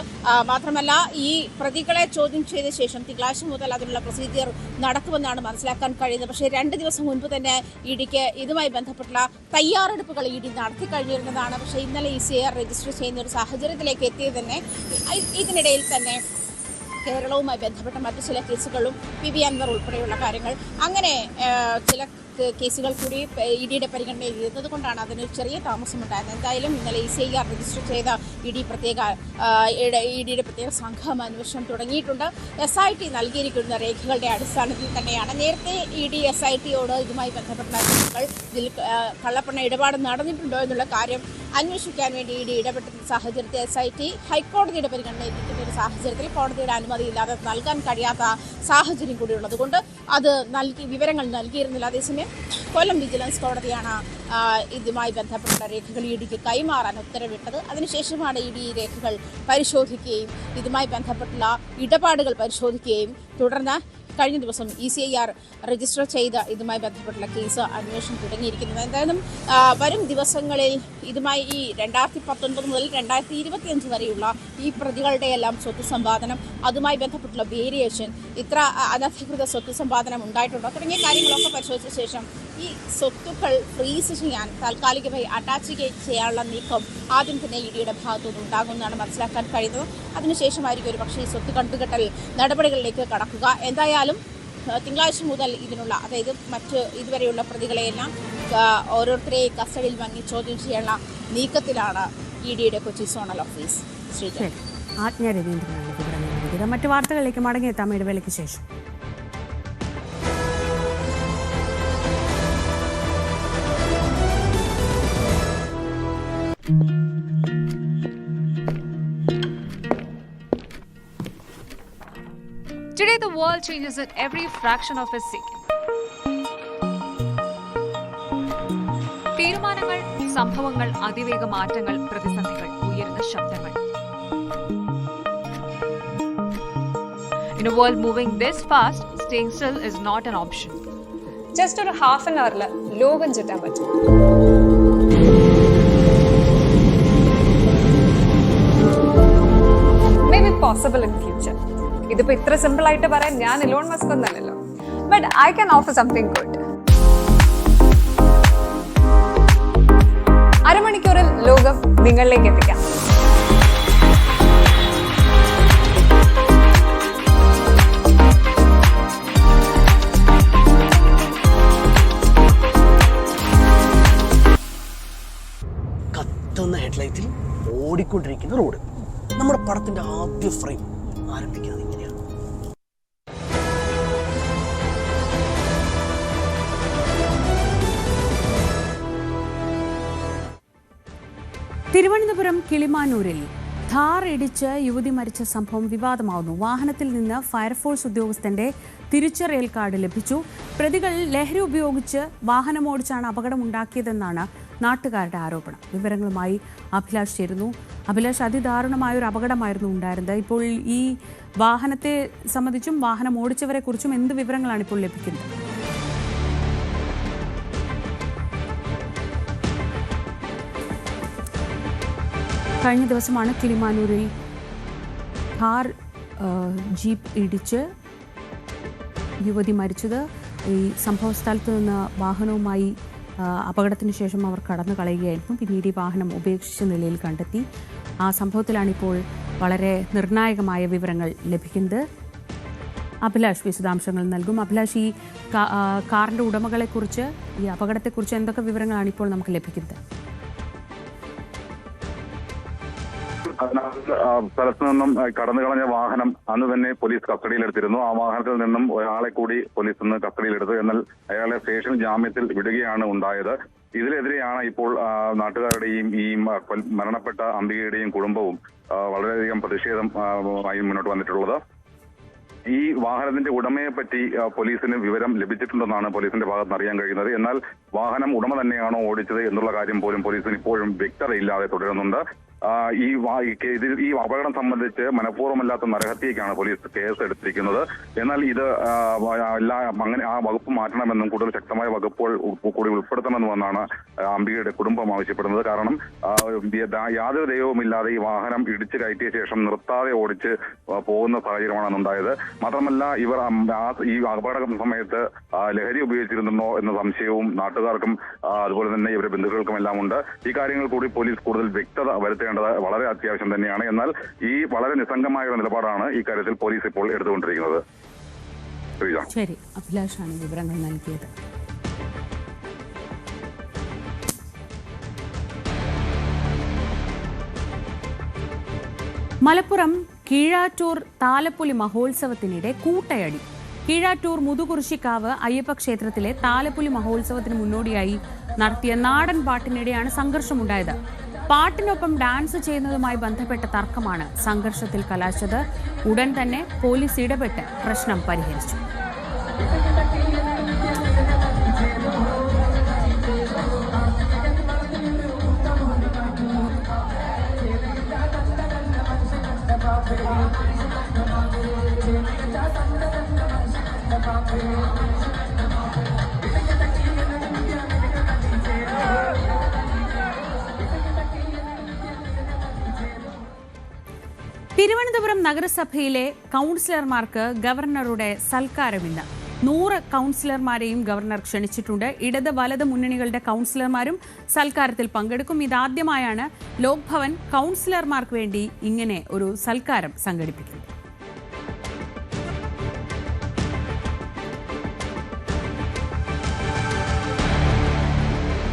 മാത്രമല്ല ഈ പ്രതികളെ ചോദ്യം ചെയ്ത ശേഷം തിങ്കളാഴ്ച മുതൽ അതിനുള്ള പ്രൊസീജിയർ നടക്കുമെന്നാണ് മനസ്സിലാക്കാൻ കഴിയുന്നത്. പക്ഷേ 2 ദിവസം മുൻപ് തന്നെ ഇഡിക്ക് ഇതുമായി ബന്ധപ്പെട്ടുള്ള തയ്യാറെടുപ്പുകൾ ഇഡി നടത്തി കഴിഞ്ഞിരുന്നതാണ്. പക്ഷേ ഇന്നലെ ECIR രജിസ്റ്റർ ചെയ്യുന്ന ഒരു സാഹചര്യത്തിലേക്ക് എത്തിയത് തന്നെ ഇതിനിടയിൽ തന്നെ കേരളവുമായി ബന്ധപ്പെട്ട മറ്റു ചില കേസുകളും PV അൻവർ ഉൾപ്പെടെയുള്ള കാര്യങ്ങൾ അങ്ങനെ ചില കേസുകൾ കൂടി ഇഡിയുടെ പരിഗണനയിൽ ഇരുന്നത് കൊണ്ടാണ് അതിന് ചെറിയ താമസമുണ്ടായത്. എന്തായാലും ഇന്നലെ ECIR രജിസ്റ്റർ ചെയ്ത ഇഡിയുടെ പ്രത്യേക സംഘം അന്വേഷണം തുടങ്ങിയിട്ടുണ്ട്. SIT നൽകിയിരിക്കുന്ന രേഖകളുടെ അടിസ്ഥാനത്തിൽ തന്നെയാണ് നേരത്തെ ഇഡി SITയോട് ഇതുമായി ബന്ധപ്പെട്ട രേഖകൾ ഇതിൽ കള്ളപ്പണ ഇടപാട് നടന്നിട്ടുണ്ടോ എന്നുള്ള കാര്യം അന്വേഷിക്കാൻ വേണ്ടി ഇഡി ഇടപെട്ട സാഹചര്യത്തിൽ SIT ഹൈക്കോടതിയുടെ പരിഗണനയിൽ ഇരിക്കുന്ന ഒരു സാഹചര്യത്തിൽ കോടതിയുടെ അനുമതിയില്ലാതെ നൽകാൻ കഴിയാത്ത സാഹചര്യം കൂടിയുള്ളതുകൊണ്ട് അത് വിവരങ്ങൾ നൽകിയിരുന്നില്ല. അതേസമയം കൊല്ലം വിജിലൻസ് കോടതിയാണ് ഇതുമായി ബന്ധപ്പെട്ട രേഖകൾ ഇഡിക്ക് കൈമാറാൻ ഉത്തരവിട്ടത്. അതിനുശേഷമാണ് ഇഡി രേഖകൾ പരിശോധിക്കുകയും ഇതുമായി ബന്ധപ്പെട്ടുള്ള ഇടപാടുകൾ പരിശോധിക്കുകയും തുടർന്ന് കഴിഞ്ഞ ദിവസം ECIR രജിസ്റ്റർ ചെയ്ത് ഇതുമായി ബന്ധപ്പെട്ടുള്ള കേസ് അന്വേഷണം തുടങ്ങിയിരിക്കുന്നത്. എന്തായാലും വരും ദിവസങ്ങളിൽ ഇതുമായി ഈ 2019 മുതൽ 2025 വരെയുള്ള ഈ പ്രതികളുടെ എല്ലാം സ്വത്ത് സമ്പാദനം, അതുമായി ബന്ധപ്പെട്ടുള്ള വേരിയേഷൻ, ഇത്ര അനധികൃത സ്വത്ത് സമ്പാദനം ഉണ്ടായിട്ടുണ്ടോ തുടങ്ങിയ കാര്യങ്ങളൊക്കെ പരിശോധിച്ച ശേഷം ഈ സ്വത്തുക്കൾ ഫ്രീസ് ചെയ്യാൻ താൽക്കാലികമായി അറ്റാച്ച് ചെയ്യാനുള്ള നീക്കം ആദ്യം തന്നെ ഇഡിയുടെ ഭാഗത്തുനിന്ന് ഉണ്ടാകുമെന്നാണ് മനസ്സിലാക്കാൻ കഴിയുന്നത്. അതിനുശേഷമായിരിക്കും ഒരു പക്ഷേ ഈ സ്വത്ത് കണ്ടുകെട്ടൽ നടപടികളിലേക്ക് കടക്കുക. എന്തായാലും തിങ്കളാഴ്ച മുതൽ ഇതിനുള്ള അതായത് മറ്റ് ഇതുവരെയുള്ള പ്രതികളെയെല്ലാം ഓരോരുത്തരെയും കസ്റ്റഡിയിൽ വാങ്ങി ചോദ്യം ചെയ്യാനുള്ള നീക്കത്തിലാണ് ഇഡിയുടെ കൊച്ചി സോണൽ ഓഫീസ്. ശ്രീജ, ആജ്ഞ രവീന്ദ്രനാണ്. മറ്റു വാർത്തകളിലേക്ക് മടങ്ങിയെത്താം ഇടവേളയ്ക്ക് ശേഷം. the world changes at every fraction of a second. തീരുമാനങ്ങൾ, സംഭവങ്ങൾ, അതിവേഗ മാറ്റങ്ങൾ, പ്രതിസന്ധികൾ, ഉയരുന്ന ശബ്ദങ്ങൾ. In a world moving this fast, staying still is not an option. Just ഒരു ഹാഫ് ആൻ അവറിൽ ലോകം ചുറ്റാൻ പറ്റും. May be possible in future. ഇതിപ്പോ ഇത്ര സിമ്പിൾ ആയിട്ട് പറയാൻ ഞാൻ ഇലോൺ മസ്ക് ഒന്നല്ലല്ലോ. But I can offer something good. അരമണിക്കൂറിൽ ലോകം നിങ്ങളിലേക്ക് എത്തിക്കാം. കത്തുന്ന ഹെഡ്ലൈറ്റിൽ ഓടിക്കൊണ്ടിരിക്കുന്ന റോഡ്. നമ്മുടെ പടത്തിന്റെ ആദ്യ ഫ്രെയിം ആരംഭിക്കുന്നത് ഇങ്ങനെയാണ്. തിരുവനന്തപുരം കിളിമാനൂരിൽ ഥാർ ഇടിച്ച് യുവതി മരിച്ച സംഭവം വിവാദമാവുന്നു. വാഹനത്തിൽ നിന്ന് ഫയർഫോഴ്സ് ഉദ്യോഗസ്ഥന്റെ തിരിച്ചറിയൽ കാർഡ് ലഭിച്ചു. പ്രതികൾ ലഹരി ഉപയോഗിച്ച് വാഹനമോടിച്ചാണ് അപകടമുണ്ടാക്കിയതെന്നാണ് നാട്ടുകാരുടെ ആരോപണം. വിവരങ്ങളുമായി അഭിലാഷ് ചേരുന്നു. അഭിലാഷ്, അതിദാരുണമായ ഒരു അപകടമായിരുന്നു ഉണ്ടായിരുന്നത്. ഇപ്പോൾ ഈ വാഹനത്തെ സംബന്ധിച്ചും വാഹനം ഓടിച്ചവരെ കുറിച്ചും എന്ത് വിവരങ്ങളാണ് ഇപ്പോൾ ലഭിക്കുന്നത്? കഴിഞ്ഞ ദിവസമാണ് കിളിമാനൂരിൽ ഥാർ ജീപ്പ് ഇടിച്ച് യുവതി മരിച്ചത്. ഈ സംഭവ സ്ഥലത്ത് നിന്ന് വാഹനവുമായി അപകടത്തിന് ശേഷം അവർ കടന്നു കളയുകയായിരുന്നു. പിന്നീട് ഈ വാഹനം ഉപേക്ഷിച്ച നിലയിൽ കണ്ടെത്തി. ആ സംഭവത്തിലാണിപ്പോൾ വളരെ നിർണായകമായ വിവരങ്ങൾ ലഭിക്കുന്നത്. അഭിലാഷ് വിശദാംശങ്ങൾ നൽകും. അഭിലാഷ്, ഈ കാറിൻ്റെ ഉടമകളെക്കുറിച്ച്, ഈ അപകടത്തെക്കുറിച്ച് എന്തൊക്കെ വിവരങ്ങളാണ് ഇപ്പോൾ നമുക്ക് ലഭിക്കുന്നത്? സ്ഥലത്തു നിന്നും കടന്നു കളഞ്ഞ വാഹനം അന്ന് തന്നെ പോലീസ് കസ്റ്റഡിയിലെടുത്തിരുന്നു. ആ വാഹനത്തിൽ നിന്നും ഒരാളെ കൂടി പോലീസ് ഇന്ന് കസ്റ്റഡിയിലെടുത്തു. എന്നാൽ അയാളെ സ്റ്റേഷൻ ജാമ്യത്തിൽ വിടുകയാണ് ഉണ്ടായത്. ഇതിനെതിരെയാണ് ഇപ്പോൾ നാട്ടുകാരുടെയും ഈ മരണപ്പെട്ട അംബികയുടെയും കുടുംബവും വളരെയധികം പ്രതിഷേധമായി മുന്നോട്ട് വന്നിട്ടുള്ളത്. ഈ വാഹനത്തിന്റെ ഉടമയെ പറ്റി പോലീസിന് വിവരം ലഭിച്ചിട്ടുണ്ടെന്നാണ് പോലീസിന്റെ ഭാഗത്ത് അറിയാൻ കഴിയുന്നത്. എന്നാൽ വാഹനം ഉടമ തന്നെയാണോ ഓടിച്ചത് എന്നുള്ള കാര്യം പോലും പോലീസിന് ഇപ്പോഴും വ്യക്തതയില്ലാതെ തുടരുന്നുണ്ട്. ഈ അപകടം സംബന്ധിച്ച് മനഃപൂർവ്വമല്ലാത്ത നരഹത്യക്കാണ് പോലീസ് കേസ് എടുത്തിരിക്കുന്നത്. എന്നാൽ ഇത് അങ്ങനെ ആ വകുപ്പ് മാറ്റണമെന്നും കൂടുതൽ ശക്തമായ വകുപ്പുകൾ കൂടി ഉൾപ്പെടുത്തണമെന്നുമാണ് അംബികയുടെ കുടുംബം ആവശ്യപ്പെടുന്നത്. കാരണം യാതൊരു ദൈവവുമില്ലാതെ ഈ വാഹനം ഇടിച്ചു കയറ്റിയ ശേഷം നിർത്താതെ ഓടിച്ച് പോകുന്ന സാഹചര്യമാണ് ഉണ്ടായത്. മാത്രമല്ല, ഇവർ ഈ അപകട സമയത്ത് ലഹരി ഉപയോഗിച്ചിരുന്നോ എന്ന സംശയവും നാട്ടുകാർക്കും അതുപോലെ തന്നെ ഇവരുടെ ബന്ധുക്കൾക്കും എല്ലാം ഉണ്ട്. ഈ കാര്യങ്ങൾ കൂടി പോലീസ് കൂടുതൽ വ്യക്തത വരുത്തേണ്ടത് വളരെ അത്യാവശ്യം തന്നെയാണ്. എന്നാൽ ഈ വളരെ നിസ്സംഗമായ ഒരു നിലപാടാണ് ഈ കാര്യത്തിൽ പോലീസ് ഇപ്പോൾ എടുത്തുകൊണ്ടിരിക്കുന്നത്. ശരി, അഭിലാഷാണ് വിവരങ്ങൾ നൽകിയത്. മലപ്പുറം കീഴാറ്റൂർ താലപ്പൊലി മഹോത്സവത്തിനിടെ കൂട്ടയടി. കീഴാറ്റൂർ മുതുകുറിശിക്കാവ് അയ്യപ്പ ക്ഷേത്രത്തിലെ താലപ്പൊലി മഹോത്സവത്തിന് മുന്നോടിയായി നടത്തിയ നാടൻ പാട്ടിനിടെയാണ് സംഘർഷമുണ്ടായത്. പാട്ടിനൊപ്പം ഡാൻസ് ചെയ്യുന്നതുമായി ബന്ധപ്പെട്ട തർക്കമാണ് സംഘർഷത്തിൽ കലാശത്. ഉടൻ തന്നെ പോലീസ് ഇടപെട്ട് പ്രശ്നം പരിഹരിച്ചു. തിരുവനന്തപുരം നഗരസഭയിലെ കൗൺസിലർമാർക്ക് ഗവർണറുടെ സൽക്കാരം ഇന്ന്. 100 കൗൺസിലർമാരെയും ഗവർണർ ക്ഷണിച്ചിട്ടുണ്ട്. ഇടത് വലത് മുന്നണികളുടെ കൗൺസിലർമാരും സൽക്കാരത്തിൽ പങ്കെടുക്കും. ഇതാദ്യമായാണ് ലോക് ഭവൻ കൗൺസിലർമാർക്ക് വേണ്ടി ഇങ്ങനെ ഒരു സൽക്കാരം സംഘടിപ്പിക്കുന്നത്.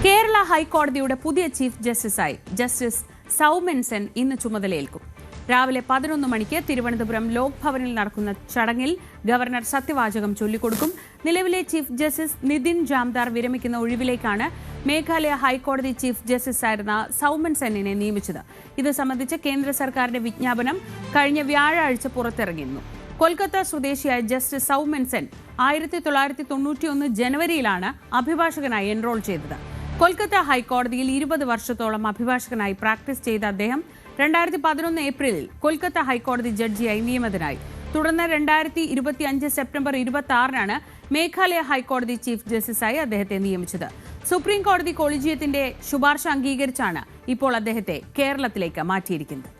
കേരള ഹൈക്കോടതിയുടെ പുതിയ ചീഫ് ജസ്റ്റിസായി ജസ്റ്റിസ് സൗമെൻസൻ ഇന്ന് ചുമതലയേൽക്കും. രാവിലെ 11 മണിക്ക് തിരുവനന്തപുരം ലോക് ഭവനിൽ നടക്കുന്ന ചടങ്ങിൽ ഗവർണർ സത്യവാചകം ചൊല്ലിക്കൊടുക്കും. നിലവിലെ ചീഫ് ജസ്റ്റിസ് നിതിൻ ജാംദാർ വിരമിക്കുന്ന ഒഴിവിലേക്കാണ് മേഘാലയ ഹൈക്കോടതി ചീഫ് ജസ്റ്റിസായിരുന്ന സൗമെൻസെന്നിനെ നിയമിച്ചത്. ഇത് സംബന്ധിച്ച് കേന്ദ്ര സർക്കാരിന്റെ വിജ്ഞാപനം കഴിഞ്ഞ വ്യാഴാഴ്ച പുറത്തിറങ്ങിയിരുന്നു. കൊൽക്കത്ത സ്വദേശിയായ ജസ്റ്റിസ് സൗമെൻ സെൻ 1991 ജനുവരിയിലാണ് അഭിഭാഷകനായി എൻറോൾ ചെയ്തത്. കൊൽക്കത്ത ഹൈക്കോടതിയിൽ 20 വർഷത്തോളം അഭിഭാഷകനായി പ്രാക്ടീസ് ചെയ്ത അദ്ദേഹം 2011 ഏപ്രിലിൽ കൊൽക്കത്ത ഹൈക്കോടതി ജഡ്ജിയായി നിയമിതനായി. തുടർന്ന് 2025 സെപ്റ്റംബർ 26-നാണ് മേഘാലയ ഹൈക്കോടതി ചീഫ് ജസ്റ്റിസായി അദ്ദേഹത്തെ നിയമിച്ചത്. സുപ്രീം കോടതി കൊളീജിയത്തിന്റെ ശുപാർശ അംഗീകരിച്ചാണ് ഇപ്പോൾ അദ്ദേഹത്തെ കേരളത്തിലേക്ക് മാറ്റിയിരിക്കുന്നത്.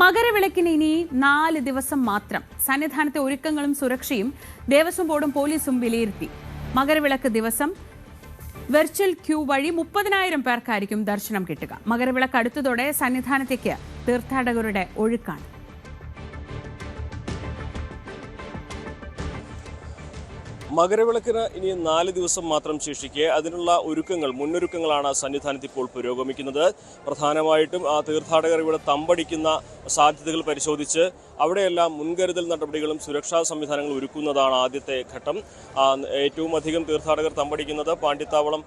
മകരവിളക്കിന് ഇനി 4 ദിവസം മാത്രം. സന്നിധാനത്തെ ഒരുക്കങ്ങളും സുരക്ഷയും ദേവസ്വം ബോർഡും പോലീസും വിലയിരുത്തി. മകരവിളക്ക് ദിവസം വെർച്വൽ ക്യൂ വഴി 30,000 പേർക്കായിരിക്കും ദർശനം കിട്ടുക. മകരവിളക്ക് അടുത്തതോടെ സന്നിധാനത്തേക്ക് തീർത്ഥാടകരുടെ ഒഴുക്കാണ്. മകരവിളക്കിന് ഇനി 4 ദിവസം മാത്രം ശേഷിക്കെ അതിനുള്ള മുന്നൊരുക്കങ്ങളാണ് സന്നിധാനത്ത് ഇപ്പോൾ പുരോഗമിക്കുന്നത്. പ്രധാനമായിട്ടും തീർത്ഥാടകർ ഇവിടെ തമ്പടിക്കുന്ന സാധ്യതകൾ പരിശോധിച്ച് അവിടെയെല്ലാം മുൻകരുതൽ നടപടികളും സുരക്ഷാ സംവിധാനങ്ങളും ഒരുക്കുന്നതാണ് ആദ്യത്തെ ഘട്ടം. ഏറ്റവും അധികം തീർത്ഥാടകർ തമ്പടിക്കുന്നത് പാണ്ഡിത്താവളം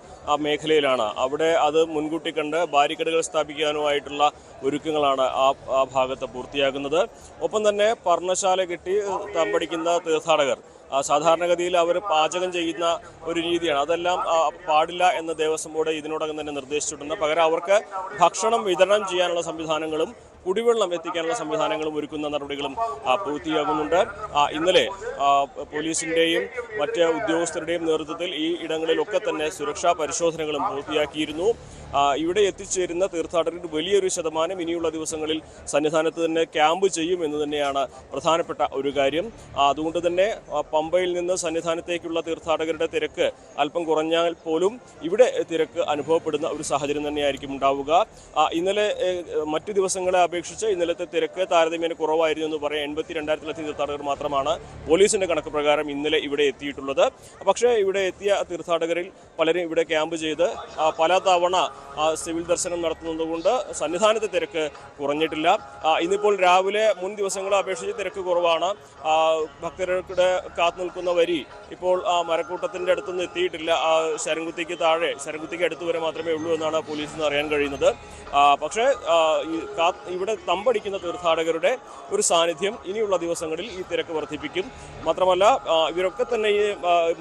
മേഖലയിലാണ്. അവിടെ അത് മുൻകൂട്ടി കണ്ട് ബാരിക്കേഡുകൾ സ്ഥാപിക്കാനുമായിട്ടുള്ള ഒരുക്കങ്ങളാണ് ആ ഭാഗത്ത് പൂർത്തിയാകുന്നത്. ഒപ്പം തന്നെ പർണശാല കെട്ടി തമ്പടിക്കുന്ന തീർത്ഥാടകർ സാധാരണഗതിയിൽ അവർ പാചകം ചെയ്യുന്ന ഒരു രീതിയാണ്. അതെല്ലാം പാടില്ല എന്ന് ദേവസ്വം ബോർഡ് ഇതിനോടകം തന്നെ നിർദ്ദേശിച്ചിട്ടുണ്ട്. പകരം അവർക്ക് ഭക്ഷണം വിതരണം ചെയ്യാനുള്ള സംവിധാനങ്ങളും കുടിവെള്ളം എത്തിക്കാനുള്ള സംവിധാനങ്ങളും ഒരുക്കുന്ന നടപടികളും പൂർത്തിയാകുന്നുണ്ട്. ഇന്നലെ പോലീസിൻ്റെയും മറ്റ് ഉദ്യോഗസ്ഥരുടെയും നേതൃത്വത്തിൽ ഈ ഇടങ്ങളിലൊക്കെ തന്നെ സുരക്ഷാ പരിശോധനകളും പൂർത്തിയാക്കിയിരുന്നു. ഇവിടെ എത്തിച്ചേരുന്ന തീർത്ഥാടകരുടെ വലിയൊരു ശതമാനം ഇനിയുള്ള ദിവസങ്ങളിൽ സന്നിധാനത്ത് തന്നെ ക്യാമ്പ് ചെയ്യും എന്ന് തന്നെയാണ് പ്രധാനപ്പെട്ട ഒരു കാര്യം. അതുകൊണ്ട് തന്നെ പമ്പയിൽ നിന്ന് സന്നിധാനത്തേക്കുള്ള തീർത്ഥാടകരുടെ തിരക്ക് അല്പം കുറഞ്ഞാൽ പോലും ഇവിടെ തിരക്ക് അനുഭവപ്പെടുന്ന ഒരു സാഹചര്യം തന്നെയായിരിക്കും ഉണ്ടാവുക. ഇന്നലെ മറ്റു ദിവസങ്ങളെ അപേക്ഷിച്ച് ഇന്നലത്തെ തിരക്ക് താരതമ്യേന കുറവായിരുന്നു എന്ന് പറയാം. 82,000 തീർത്ഥാടകർ മാത്രമാണ് പോലീസിന്റെ കണക്ക് പ്രകാരം ഇന്നലെ ഇവിടെ എത്തിയിട്ടുള്ളത്. പക്ഷേ ഇവിടെ എത്തിയ തീർത്ഥാടകരിൽ പലരും ഇവിടെ ക്യാമ്പ് ചെയ്ത് പല തവണ സിവിൽ ദർശനം നടത്തുന്നതുകൊണ്ട് സന്നിധാനത്തെ തിരക്ക് കുറഞ്ഞിട്ടില്ല. ഇന്നിപ്പോൾ രാവിലെ മുൻ ദിവസങ്ങളെ അപേക്ഷിച്ച് തിരക്ക് കുറവാണ്. ഭക്തരുടെ കാത്തു നിൽക്കുന്ന വരി ഇപ്പോൾ മരക്കൂട്ടത്തിന്റെ അടുത്തൊന്നും എത്തിയിട്ടില്ല. ശരംകുത്തിക്ക് അടുത്ത് വരെ മാത്രമേ ഉള്ളൂ എന്നാണ് പോലീസിന് അറിയാൻ കഴിയുന്നത്. പക്ഷേ ഇവിടെ തമ്പടിക്കുന്ന തീർത്ഥാടകരുടെ ഒരു സാന്നിധ്യം ഇനിയുള്ള ദിവസങ്ങളിൽ ഈ തിരക്ക് വർദ്ധിപ്പിക്കും. മാത്രമല്ല ഇവരൊക്കെ തന്നെ ഈ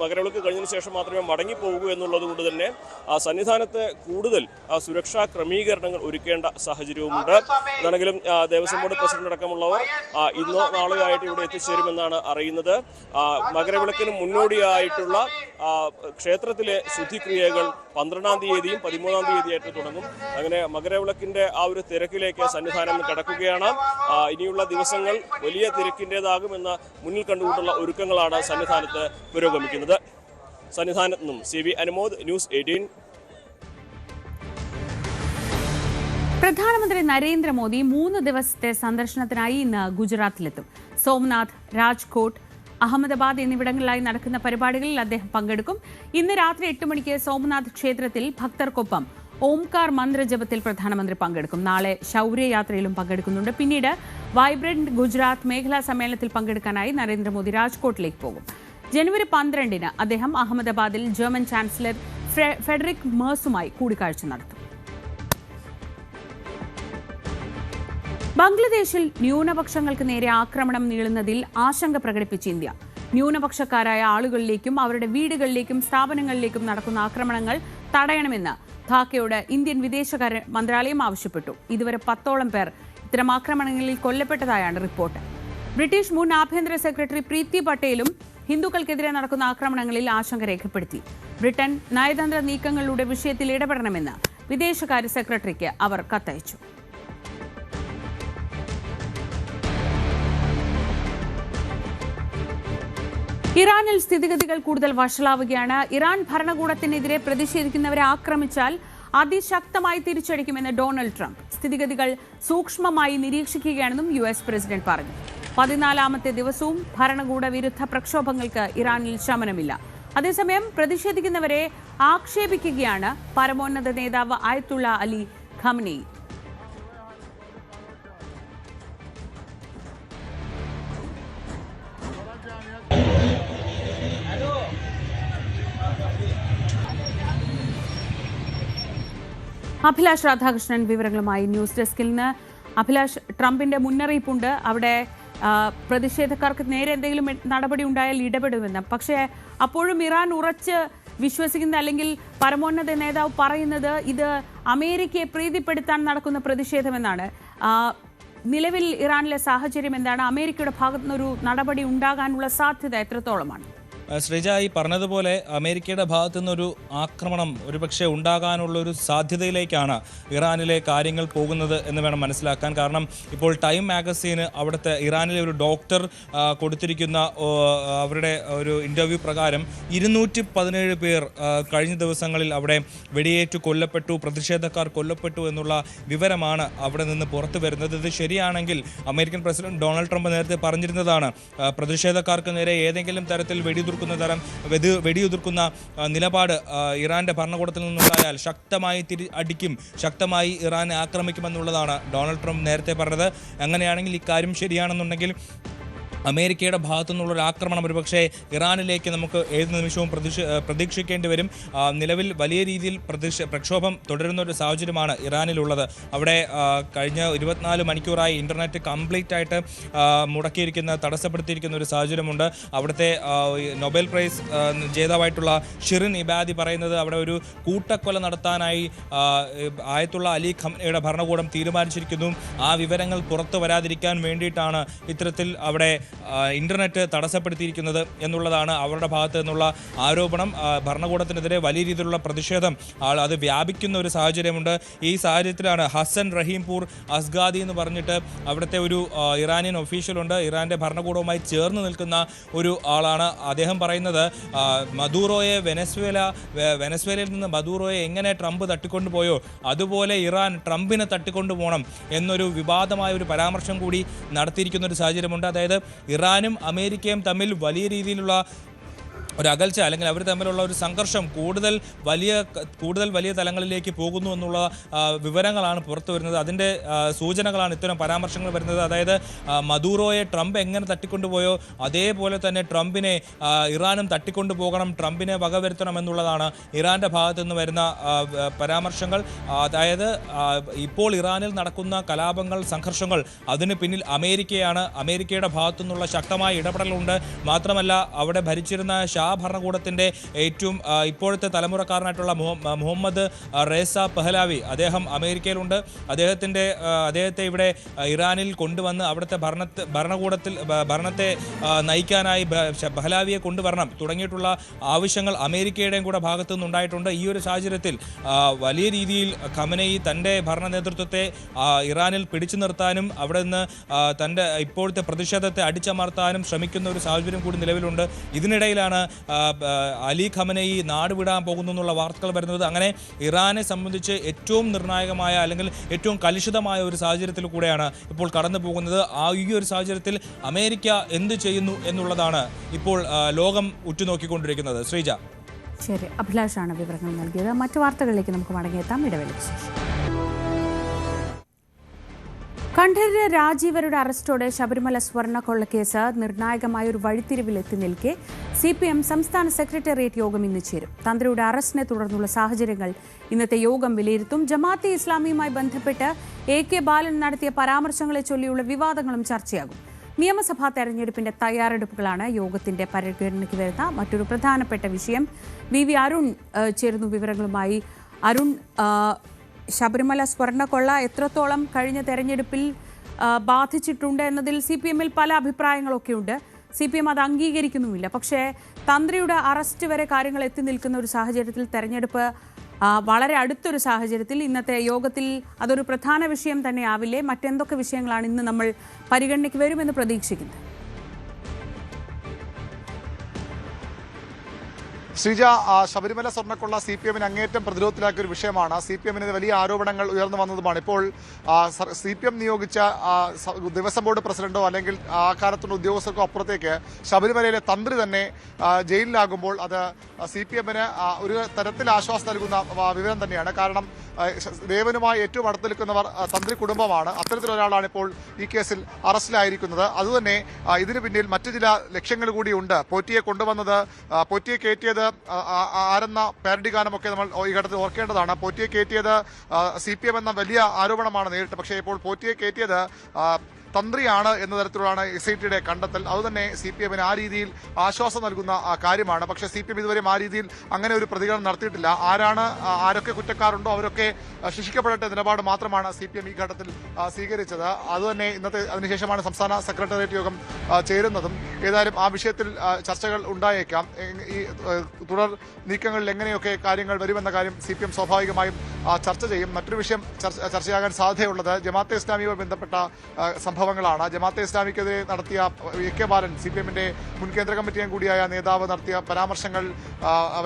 മകരവിളക്ക് കഴിഞ്ഞതിന് ശേഷം മാത്രമേ മടങ്ങിപ്പോകൂ എന്നുള്ളത് കൊണ്ട് തന്നെ സന്നിധാനത്ത് കൂടുതൽ സുരക്ഷാ ക്രമീകരണങ്ങൾ ഒരുക്കേണ്ട സാഹചര്യവുമുണ്ട്. അതാണെങ്കിലും ദേവസ്വം ബോർഡ് പ്രസിഡന്റ് അടക്കമുള്ളവർ ഇന്നോ നാളെയോ ആയിട്ട് ഇവിടെ എത്തിച്ചേരുമെന്നാണ് അറിയുന്നത്. മകരവിളക്കിന് മുന്നോടിയായിട്ടുള്ള ക്ഷേത്രത്തിലെ ശുദ്ധിക്രിയകൾ 12-ാം തീയതിയും 13-ാം തീയതിയായിട്ട് തുടങ്ങും. അങ്ങനെ മകരവിളക്കിന്റെ ആ ഒരു തിരക്കിലേക്ക് സന്നിധാനം കടക്കുകയാണ്. ഇനിയുള്ള ദിവസങ്ങൾ വലിയ തിരക്കിൻ്റെതാകുമെന്ന് മുന്നിൽ കണ്ടുകൊണ്ടുള്ള ഒരുക്കങ്ങളാണ് സന്നിധാനത്ത് പുരോഗമിക്കുന്നത്. സന്നിധാനത്ത് നിന്നും CV അനുമോദ്, ന്യൂസ് 18. പ്രധാനമന്ത്രി നരേന്ദ്രമോദി 3 ദിവസത്തെ സന്ദർശനത്തിനായി ഇന്ന് ഗുജറാത്തിലെത്തും. സോംനാഥ്, രാജ്കോട്ട്, അഹമ്മദാബാദ് എന്നിവിടങ്ങളിലായി നടക്കുന്ന പരിപാടികളിൽ അദ്ദേഹം പങ്കെടുക്കും. ഇന്ന് രാത്രി 8 മണിക്ക് സോംനാഥ് ക്ഷേത്രത്തിൽ ഭക്തർക്കൊപ്പം ഓംകാർ മന്ത്രജപത്തിൽ പ്രധാനമന്ത്രി പങ്കെടുക്കും. നാളെ ശൗര്യയാത്രയിലും പങ്കെടുക്കുന്നുണ്ട്. പിന്നീട് വൈബ്രന്റ് ഗുജറാത്ത് മേഖലാ സമ്മേളനത്തിൽ പങ്കെടുക്കാനായി നരേന്ദ്രമോദി രാജ്കോട്ടിലേക്ക് പോകും. ജനുവരി 12-ന് അദ്ദേഹം അഹമ്മദാബാദിൽ ജർമ്മൻ ചാൻസലർ ഫെഡറിക് മേഴ്സുമായി കൂടിക്കാഴ്ച നടത്തും. ബംഗ്ലാദേശിൽ ന്യൂനപക്ഷങ്ങൾക്ക് നേരെ ആക്രമണം നീളുന്നതിൽ ആശങ്ക പ്രകടിപ്പിച്ച് ഇന്ത്യ. ന്യൂനപക്ഷക്കാരായ ആളുകളിലേക്കും അവരുടെ വീടുകളിലേക്കും സ്ഥാപനങ്ങളിലേക്കും നടക്കുന്ന ആക്രമണങ്ങൾ തടയണമെന്ന് ധാക്കയോട് ഇന്ത്യൻ വിദേശകാര്യ മന്ത്രാലയം ആവശ്യപ്പെട്ടു. ഇതുവരെ 10ഓളം പേർ ഇത്തരം ആക്രമണങ്ങളിൽ കൊല്ലപ്പെട്ടതായാണ് റിപ്പോർട്ട്. ബ്രിട്ടീഷ് മുൻ ആഭ്യന്തര സെക്രട്ടറി പ്രീതി പട്ടേലും ഹിന്ദുക്കൾക്കെതിരെ നടക്കുന്ന ആക്രമണങ്ങളിൽ ആശങ്ക രേഖപ്പെടുത്തി. ബ്രിട്ടൻ നയതന്ത്ര നീക്കങ്ങളുടെ വിഷയത്തിൽ ഇടപെടണമെന്ന് വിദേശകാര്യ സെക്രട്ടറിക്ക് അവർ കത്തയച്ചു. ഇറാനിൽ സ്ഥിതിഗതികൾ കൂടുതൽ വഷളാവുകയാണ്. ഇറാൻ ഭരണകൂടത്തിനെതിരെ പ്രതിഷേധിക്കുന്നവരെ ആക്രമിച്ചാൽ അതിശക്തമായി തിരിച്ചടിക്കുമെന്ന് ഡൊണാൾഡ് ട്രംപ്. സ്ഥിതിഗതികൾ സൂക്ഷ്മമായി നിരീക്ഷിക്കുകയാണെന്നും US പ്രസിഡന്റ് പറഞ്ഞു. 14ാമത്തെ ദിവസവും ഭരണകൂട വിരുദ്ധ പ്രക്ഷോഭങ്ങൾക്ക് ഇറാനിൽ ശമനമില്ല. അതേസമയം പ്രതിഷേധിക്കുന്നവരെ ആക്ഷേപിക്കുകയാണ് പരമോന്നത നേതാവ് ആയത്തുള്ള അലി ഖമനേയി. അഭിലാഷ് രാധാകൃഷ്ണൻ വിവരങ്ങളുമായി ന്യൂസ് ഡെസ്കിൽ നിന്ന്. അഭിലാഷ്, ട്രംപിന്റെ മുന്നറിയിപ്പുണ്ട് അവിടെ പ്രതിഷേധക്കാർക്ക് നേരെ എന്തെങ്കിലും നടപടി ഉണ്ടായാൽ ഇടപെടുമെന്ന്. പക്ഷേ അപ്പോഴും ഇറാൻ ഉറച്ച് വിശ്വസിക്കുന്ന അല്ലെങ്കിൽ പരമോന്നത നേതാവ് പറയുന്നത് ഇത് അമേരിക്കയെ പ്രീതിപ്പെടുത്താൻ നടക്കുന്ന പ്രതിഷേധമെന്നാണ്. നിലവിൽ ഇറാനിലെ സാഹചര്യം എന്താണ്? അമേരിക്കയുടെ ഭാഗത്തുനിന്നൊരു നടപടി ഉണ്ടാകാനുള്ള സാധ്യത എത്രത്തോളമാണ്? ശ്രീജ ഈ പറഞ്ഞതുപോലെ അമേരിക്കയുടെ ഭാഗത്തു നിന്നൊരു ആക്രമണം ഒരുപക്ഷെ ഉണ്ടാകാനുള്ളൊരു സാധ്യതയിലേക്കാണ് ഇറാനിലെ കാര്യങ്ങൾ പോകുന്നത് എന്ന് വേണം മനസ്സിലാക്കാൻ. കാരണം ഇപ്പോൾ ടൈം മാഗസീന് അവിടുത്തെ ഇറാനിലെ ഒരു ഡോക്ടർ കൊടുത്തിരിക്കുന്ന അവരുടെ ഒരു ഇൻ്റർവ്യൂ പ്രകാരം 217 പേർ കഴിഞ്ഞ ദിവസങ്ങളിൽ അവിടെ വെടിയേറ്റു കൊല്ലപ്പെട്ടു, പ്രതിഷേധക്കാർ കൊല്ലപ്പെട്ടു എന്നുള്ള വിവരമാണ് അവിടെ നിന്ന് പുറത്തു വരുന്നത്. ഇത് ശരിയാണെങ്കിൽ അമേരിക്കൻ പ്രസിഡന്റ് ഡൊണാൾഡ് ട്രംപ് നേരത്തെ പറഞ്ഞിരുന്നതാണ് പ്രതിഷേധക്കാർക്ക് നേരെ ഏതെങ്കിലും തരത്തിൽ വെടിയുതിർക്കുന്ന നിലപാട് ഇറാന്റെ ഭരണകൂടത്തിൽ നിന്നുണ്ടായാൽ ശക്തമായി അടിക്കും, ശക്തമായി ഇറാനെ ആക്രമിക്കുമെന്നുള്ളതാണ് ഡൊണാൾഡ് ട്രംപ് നേരത്തെ പറഞ്ഞത്. അങ്ങനെയാണെങ്കിൽ ഇക്കാര്യം ശരിയാണെന്നുണ്ടെങ്കിൽ അമേരിക്കയുടെ ഭാഗത്തു നിന്നുള്ളൊരു ആക്രമണം ഒരുപക്ഷെ ഇറാനിലേക്ക് നമുക്ക് ഏത് നിമിഷവും പ്രതീക്ഷിക്കേണ്ടി വരും. നിലവിൽ വലിയ രീതിയിൽ പ്രക്ഷോഭം തുടരുന്ന ഒരു സാഹചര്യമാണ് ഇറാനിലുള്ളത്. അവിടെ കഴിഞ്ഞ 24 മണിക്കൂറായി ഇൻ്റർനെറ്റ് കംപ്ലീറ്റ് ആയിട്ട് മുടക്കിയിരിക്കുന്ന, തടസ്സപ്പെടുത്തിയിരിക്കുന്ന ഒരു സാഹചര്യമുണ്ട്. അവിടുത്തെ നൊബേൽ പ്രൈസ് ജേതാവായിട്ടുള്ള ഷിറിൻ ഇബാദി പറയുന്നത് അവിടെ ഒരു കൂട്ടക്കൊല നടത്താനായി ആയത്തുള്ള അലി ഖമനയുടെ ഭരണകൂടം തീരുമാനിച്ചിരിക്കുന്നു. ആ വിവരങ്ങൾ പുറത്തു വരാതിരിക്കാൻ വേണ്ടിയിട്ടാണ് ഇത്തരത്തിൽ അവിടെ ഇന്റർനെറ്റ് തടസ്സപ്പെടുത്തിയിരിക്കുന്നത് എന്നുള്ളതാണ് അവരുടെ ഭാഗത്തു നിന്നുള്ള ആരോപണം. ഭരണകൂടത്തിനെതിരെ വലിയ രീതിയിലുള്ള പ്രതിഷേധം അത് വ്യാപിക്കുന്ന ഒരു സാഹചര്യമുണ്ട്. ഈ സാഹചര്യത്തിലാണ് ഹസൻ റഹീംപൂർ അസ്ഗാദി എന്ന് പറഞ്ഞിട്ട് അവിടുത്തെ ഒരു ഇറാനിയൻ ഒഫീഷ്യലുണ്ട്, ഇറാന്റെ ഭരണകൂടവുമായി ചേർന്ന് നിൽക്കുന്ന ഒരു ആളാണ്. അദ്ദേഹം പറയുന്നത് മദൂറോയെ വെനസ്വേലയിൽ നിന്ന് മദൂറോയെ എങ്ങനെ ട്രംപ് തട്ടിക്കൊണ്ടുപോയോ അതുപോലെ ഇറാൻ ട്രംപിനെ തട്ടിക്കൊണ്ടുപോകണം എന്നൊരു വിവാദമായ ഒരു പരാമർശം കൂടി നടത്തിയിരിക്കുന്ന ഒരു സാഹചര്യമുണ്ട്. അതായത് ഇറാനും അമേരിക്കയും തമ്മിൽ വലിയ രീതിയിലുള്ള ഒരു അകൽച്ച അല്ലെങ്കിൽ അവർ തമ്മിലുള്ള ഒരു സംഘർഷം കൂടുതൽ വലിയ തലങ്ങളിലേക്ക് പോകുന്നു എന്നുള്ള വിവരങ്ങളാണ് പുറത്തു വരുന്നത്. അതിൻ്റെ സൂചനകളാണ് ഇത്തരം പരാമർശങ്ങൾ വരുന്നത്. അതായത് മദൂറോയെ ട്രംപ് എങ്ങനെ തട്ടിക്കൊണ്ടുപോയോ അതേപോലെ തന്നെ ട്രംപിനെ ഇറാനും തട്ടിക്കൊണ്ടുപോകണം, ട്രംപിനെ വകവരുത്തണം എന്നുള്ളതാണ് ഇറാൻ്റെ ഭാഗത്തു നിന്ന് വരുന്ന പരാമർശങ്ങൾ. അതായത് ഇപ്പോൾ ഇറാനിൽ നടക്കുന്ന കലാപങ്ങൾ, സംഘർഷങ്ങൾ അതിന് പിന്നിൽ അമേരിക്കയാണ്. അമേരിക്കയുടെ ഭാഗത്തു നിന്നുള്ള ശക്തമായ ഇടപെടലുണ്ട്. മാത്രമല്ല അവിടെ ഭരിച്ചിരുന്ന ഭരണകൂടത്തിൻ്റെ ഏറ്റവും ഇപ്പോഴത്തെ തലമുറക്കാരനായിട്ടുള്ള മുഹമ്മദ് റേസ പഹ്ലാവി, അദ്ദേഹം അമേരിക്കയിലുണ്ട്. അദ്ദേഹത്തെ ഇവിടെ ഇറാനിൽ കൊണ്ടുവന്ന് അവിടുത്തെ ഭരണത്തെ നയിക്കാനായി പഹ്ലാവിയെ കൊണ്ടുവരണം തുടങ്ങിയിട്ടുള്ള ആവശ്യങ്ങൾ അമേരിക്കയുടെയും കൂടെ ഭാഗത്തു നിന്നുണ്ടായിട്ടുണ്ട്. ഈ ഒരു സാഹചര്യത്തിൽ വലിയ രീതിയിൽ ഖമനയി തൻ്റെ ഭരണ നേതൃത്വത്തെ ഇറാനിൽ പിടിച്ചു നിർത്താനും അവിടെ നിന്ന് തൻ്റെ ഇപ്പോഴത്തെ പ്രതിഷേധത്തെ അടിച്ചമർത്താനും ശ്രമിക്കുന്ന ഒരു സാഹചര്യം കൂടി നിലവിലുണ്ട്. ഇതിനിടയിലാണ് അലി ഖമനയി നാട് വിടാൻ പോകുന്നു എന്നുള്ള വാർത്തകൾ വരുന്നത്. അങ്ങനെ ഇറാനെ സംബന്ധിച്ച് ഏറ്റവും നിർണായകമായ അല്ലെങ്കിൽ ഏറ്റവും കലുഷിതമായ ഒരു സാഹചര്യത്തിൽ കൂടെയാണ് ഇപ്പോൾ കടന്നു പോകുന്നത്. ഈ ഒരു സാഹചര്യത്തിൽ അമേരിക്ക എന്ത് ചെയ്യുന്നു എന്നുള്ളതാണ് ഇപ്പോൾ ലോകം ഉറ്റുനോക്കിക്കൊണ്ടിരിക്കുന്നത്. ശ്രീജ. ശരി, അഭിലാഷാണ് വിവരങ്ങൾ നൽകിയത്. മറ്റു വാർത്തകളിലേക്ക് നമുക്ക് മടങ്ങിയെത്താം ഇടവേളയ്ക്ക് ശേഷം. കണ്ഠരര് രാജീവരുടെ അറസ്റ്റോടെ ശബരിമല സ്വർണ്ണക്കൊള്ളക്കേസ് നിർണായകമായ ഒരു വഴിത്തിരിവിലെത്തി നിൽക്കെ CPM സംസ്ഥാന സെക്രട്ടേറിയറ്റ് യോഗം ഇന്ന് ചേരും. തന്ത്രിയുടെ അറസ്റ്റിനെ തുടർന്നുള്ള സാഹചര്യങ്ങൾ ഇന്നത്തെ യോഗം വിലയിരുത്തും. ജമാഅത്തെ ഇസ്ലാമിയുമായി ബന്ധപ്പെട്ട് AK ബാലൻ നടത്തിയ പരാമർശങ്ങളെ ചൊല്ലിയുള്ള വിവാദങ്ങളും ചർച്ചയാകും. നിയമസഭാ തെരഞ്ഞെടുപ്പിന്റെ തയ്യാറെടുപ്പുകളാണ് യോഗത്തിന്റെ പരിഗണനയ്ക്ക് വരുന്ന മറ്റൊരു പ്രധാനപ്പെട്ട വിഷയം. VV അരുൺ ചേരുന്നു വിവരങ്ങളുമായി. അരുൺ, ശബരിമല സ്വർണ്ണക്കൊള്ള എത്രത്തോളം കഴിഞ്ഞ തെരഞ്ഞെടുപ്പിൽ ബാധിച്ചിട്ടുണ്ട് എന്നതിൽ CPMൽ പല അഭിപ്രായങ്ങളൊക്കെ ഉണ്ട്. CPM അത് അംഗീകരിക്കുന്നുമില്ല. പക്ഷേ തന്ത്രിയുടെ അറസ്റ്റ് വരെ കാര്യങ്ങൾ എത്തി നിൽക്കുന്ന ഒരു സാഹചര്യത്തിൽ, തെരഞ്ഞെടുപ്പ് വളരെ അടുത്തൊരു സാഹചര്യത്തിൽ ഇന്നത്തെ യോഗത്തിൽ അതൊരു പ്രധാന വിഷയം തന്നെ ആവില്ലേ? മറ്റെന്തൊക്കെ വിഷയങ്ങളാണ് ഇന്ന് നമ്മൾ പരിഗണനയ്ക്ക് വരുമെന്ന് പ്രതീക്ഷിക്കുന്നത്? ശ്രീജ, ശബരിമല സ്വർണ്ണക്കൊള്ള CPMന് അങ്ങേറ്റം പ്രതിരോധത്തിലാക്കിയ ഒരു വിഷയമാണ്. CPMന് വലിയ ആരോപണങ്ങൾ ഉയർന്നു വന്നതുമാണ്. ഇപ്പോൾ CPM നിയോഗിച്ച ദേവസ്വം ബോർഡ് പ്രസിഡന്റോ അല്ലെങ്കിൽ ആ കാലത്തുള്ള ഉദ്യോഗസ്ഥർക്കോ അപ്പുറത്തേക്ക് ശബരിമലയിലെ തന്ത്രി തന്നെ ജയിലിലാകുമ്പോൾ അത് CPMന് ഒരു തരത്തിൽ ആശ്വാസം നൽകുന്ന വിവരം തന്നെയാണ്. കാരണം ദേവനുമായി ഏറ്റവും അടുത്ത് നിൽക്കുന്നവർ തന്ത്രി കുടുംബമാണ്. അത്തരത്തിലൊരാളാണ് ഇപ്പോൾ ഈ കേസിൽ അറസ്റ്റിലായിരിക്കുന്നത്. അതുതന്നെ ഇതിന് പിന്നിൽ മറ്റു ചില ലക്ഷ്യങ്ങൾ കൂടിയുണ്ട്. പോറ്റിയെ കൊണ്ടുവന്നത്, പോറ്റിയെ കയറ്റിയത് ആരെന്ന പാരഡി ഗാനമൊക്കെ നമ്മൾ ഈ ഘട്ടത്തിൽ ഓർക്കേണ്ടതാണ്. പോറ്റിയെ കയറ്റിയത് CPM എന്ന വലിയ ആരോപണമാണ് നേരിട്ട്. പക്ഷേ ഇപ്പോൾ പോറ്റിയെ കയറ്റിയത് തന്ത്രിയാണ് എന്ന തരത്തിലാണ് SITയുടെ കണ്ടെത്തൽ. അതുതന്നെ CPMന് ആ രീതിയിൽ ആശ്വാസം നൽകുന്ന കാര്യമാണ്. പക്ഷേ CPM ഇതുവരെയും ആ രീതിയിൽ അങ്ങനെ ഒരു പ്രതികരണം നടത്തിയിട്ടില്ല. ആരൊക്കെ കുറ്റക്കാരുണ്ടോ അവരൊക്കെ ശിക്ഷിക്കപ്പെടേണ്ട നിലപാട് മാത്രമാണ് CPM ഈ ഘട്ടത്തിൽ സ്വീകരിച്ചത്. അതുതന്നെ അതിനുശേഷമാണ് സംസ്ഥാന സെക്രട്ടേറിയറ്റ് യോഗം ചേരുന്നതും. ഏതായാലും ആ വിഷയത്തിൽ ചർച്ചകൾ ഉണ്ടായേക്കാം. ഈ തുടർ നീക്കങ്ങളിൽ എങ്ങനെയൊക്കെ കാര്യങ്ങൾ വരുമെന്ന കാര്യം CPM സ്വാഭാവികമായും ചർച്ച ചെയ്യും. മറ്റൊരു വിഷയം ചർച്ചയാകാൻ സാധ്യതയുള്ളത് ജമാഅത്തെ ഇസ്ലാമിയുമായി ബന്ധപ്പെട്ട സംഭവങ്ങളാണ്. ജമാഅത്തെ ഇസ്ലാമിക്കെതിരെ നടത്തിയ AK ബാലൻ CPMന്റെ മുൻ കേന്ദ്ര കമ്മിറ്റി അംഗം കൂടിയായ നേതാവ് നടത്തിയ പരാമർശങ്ങൾ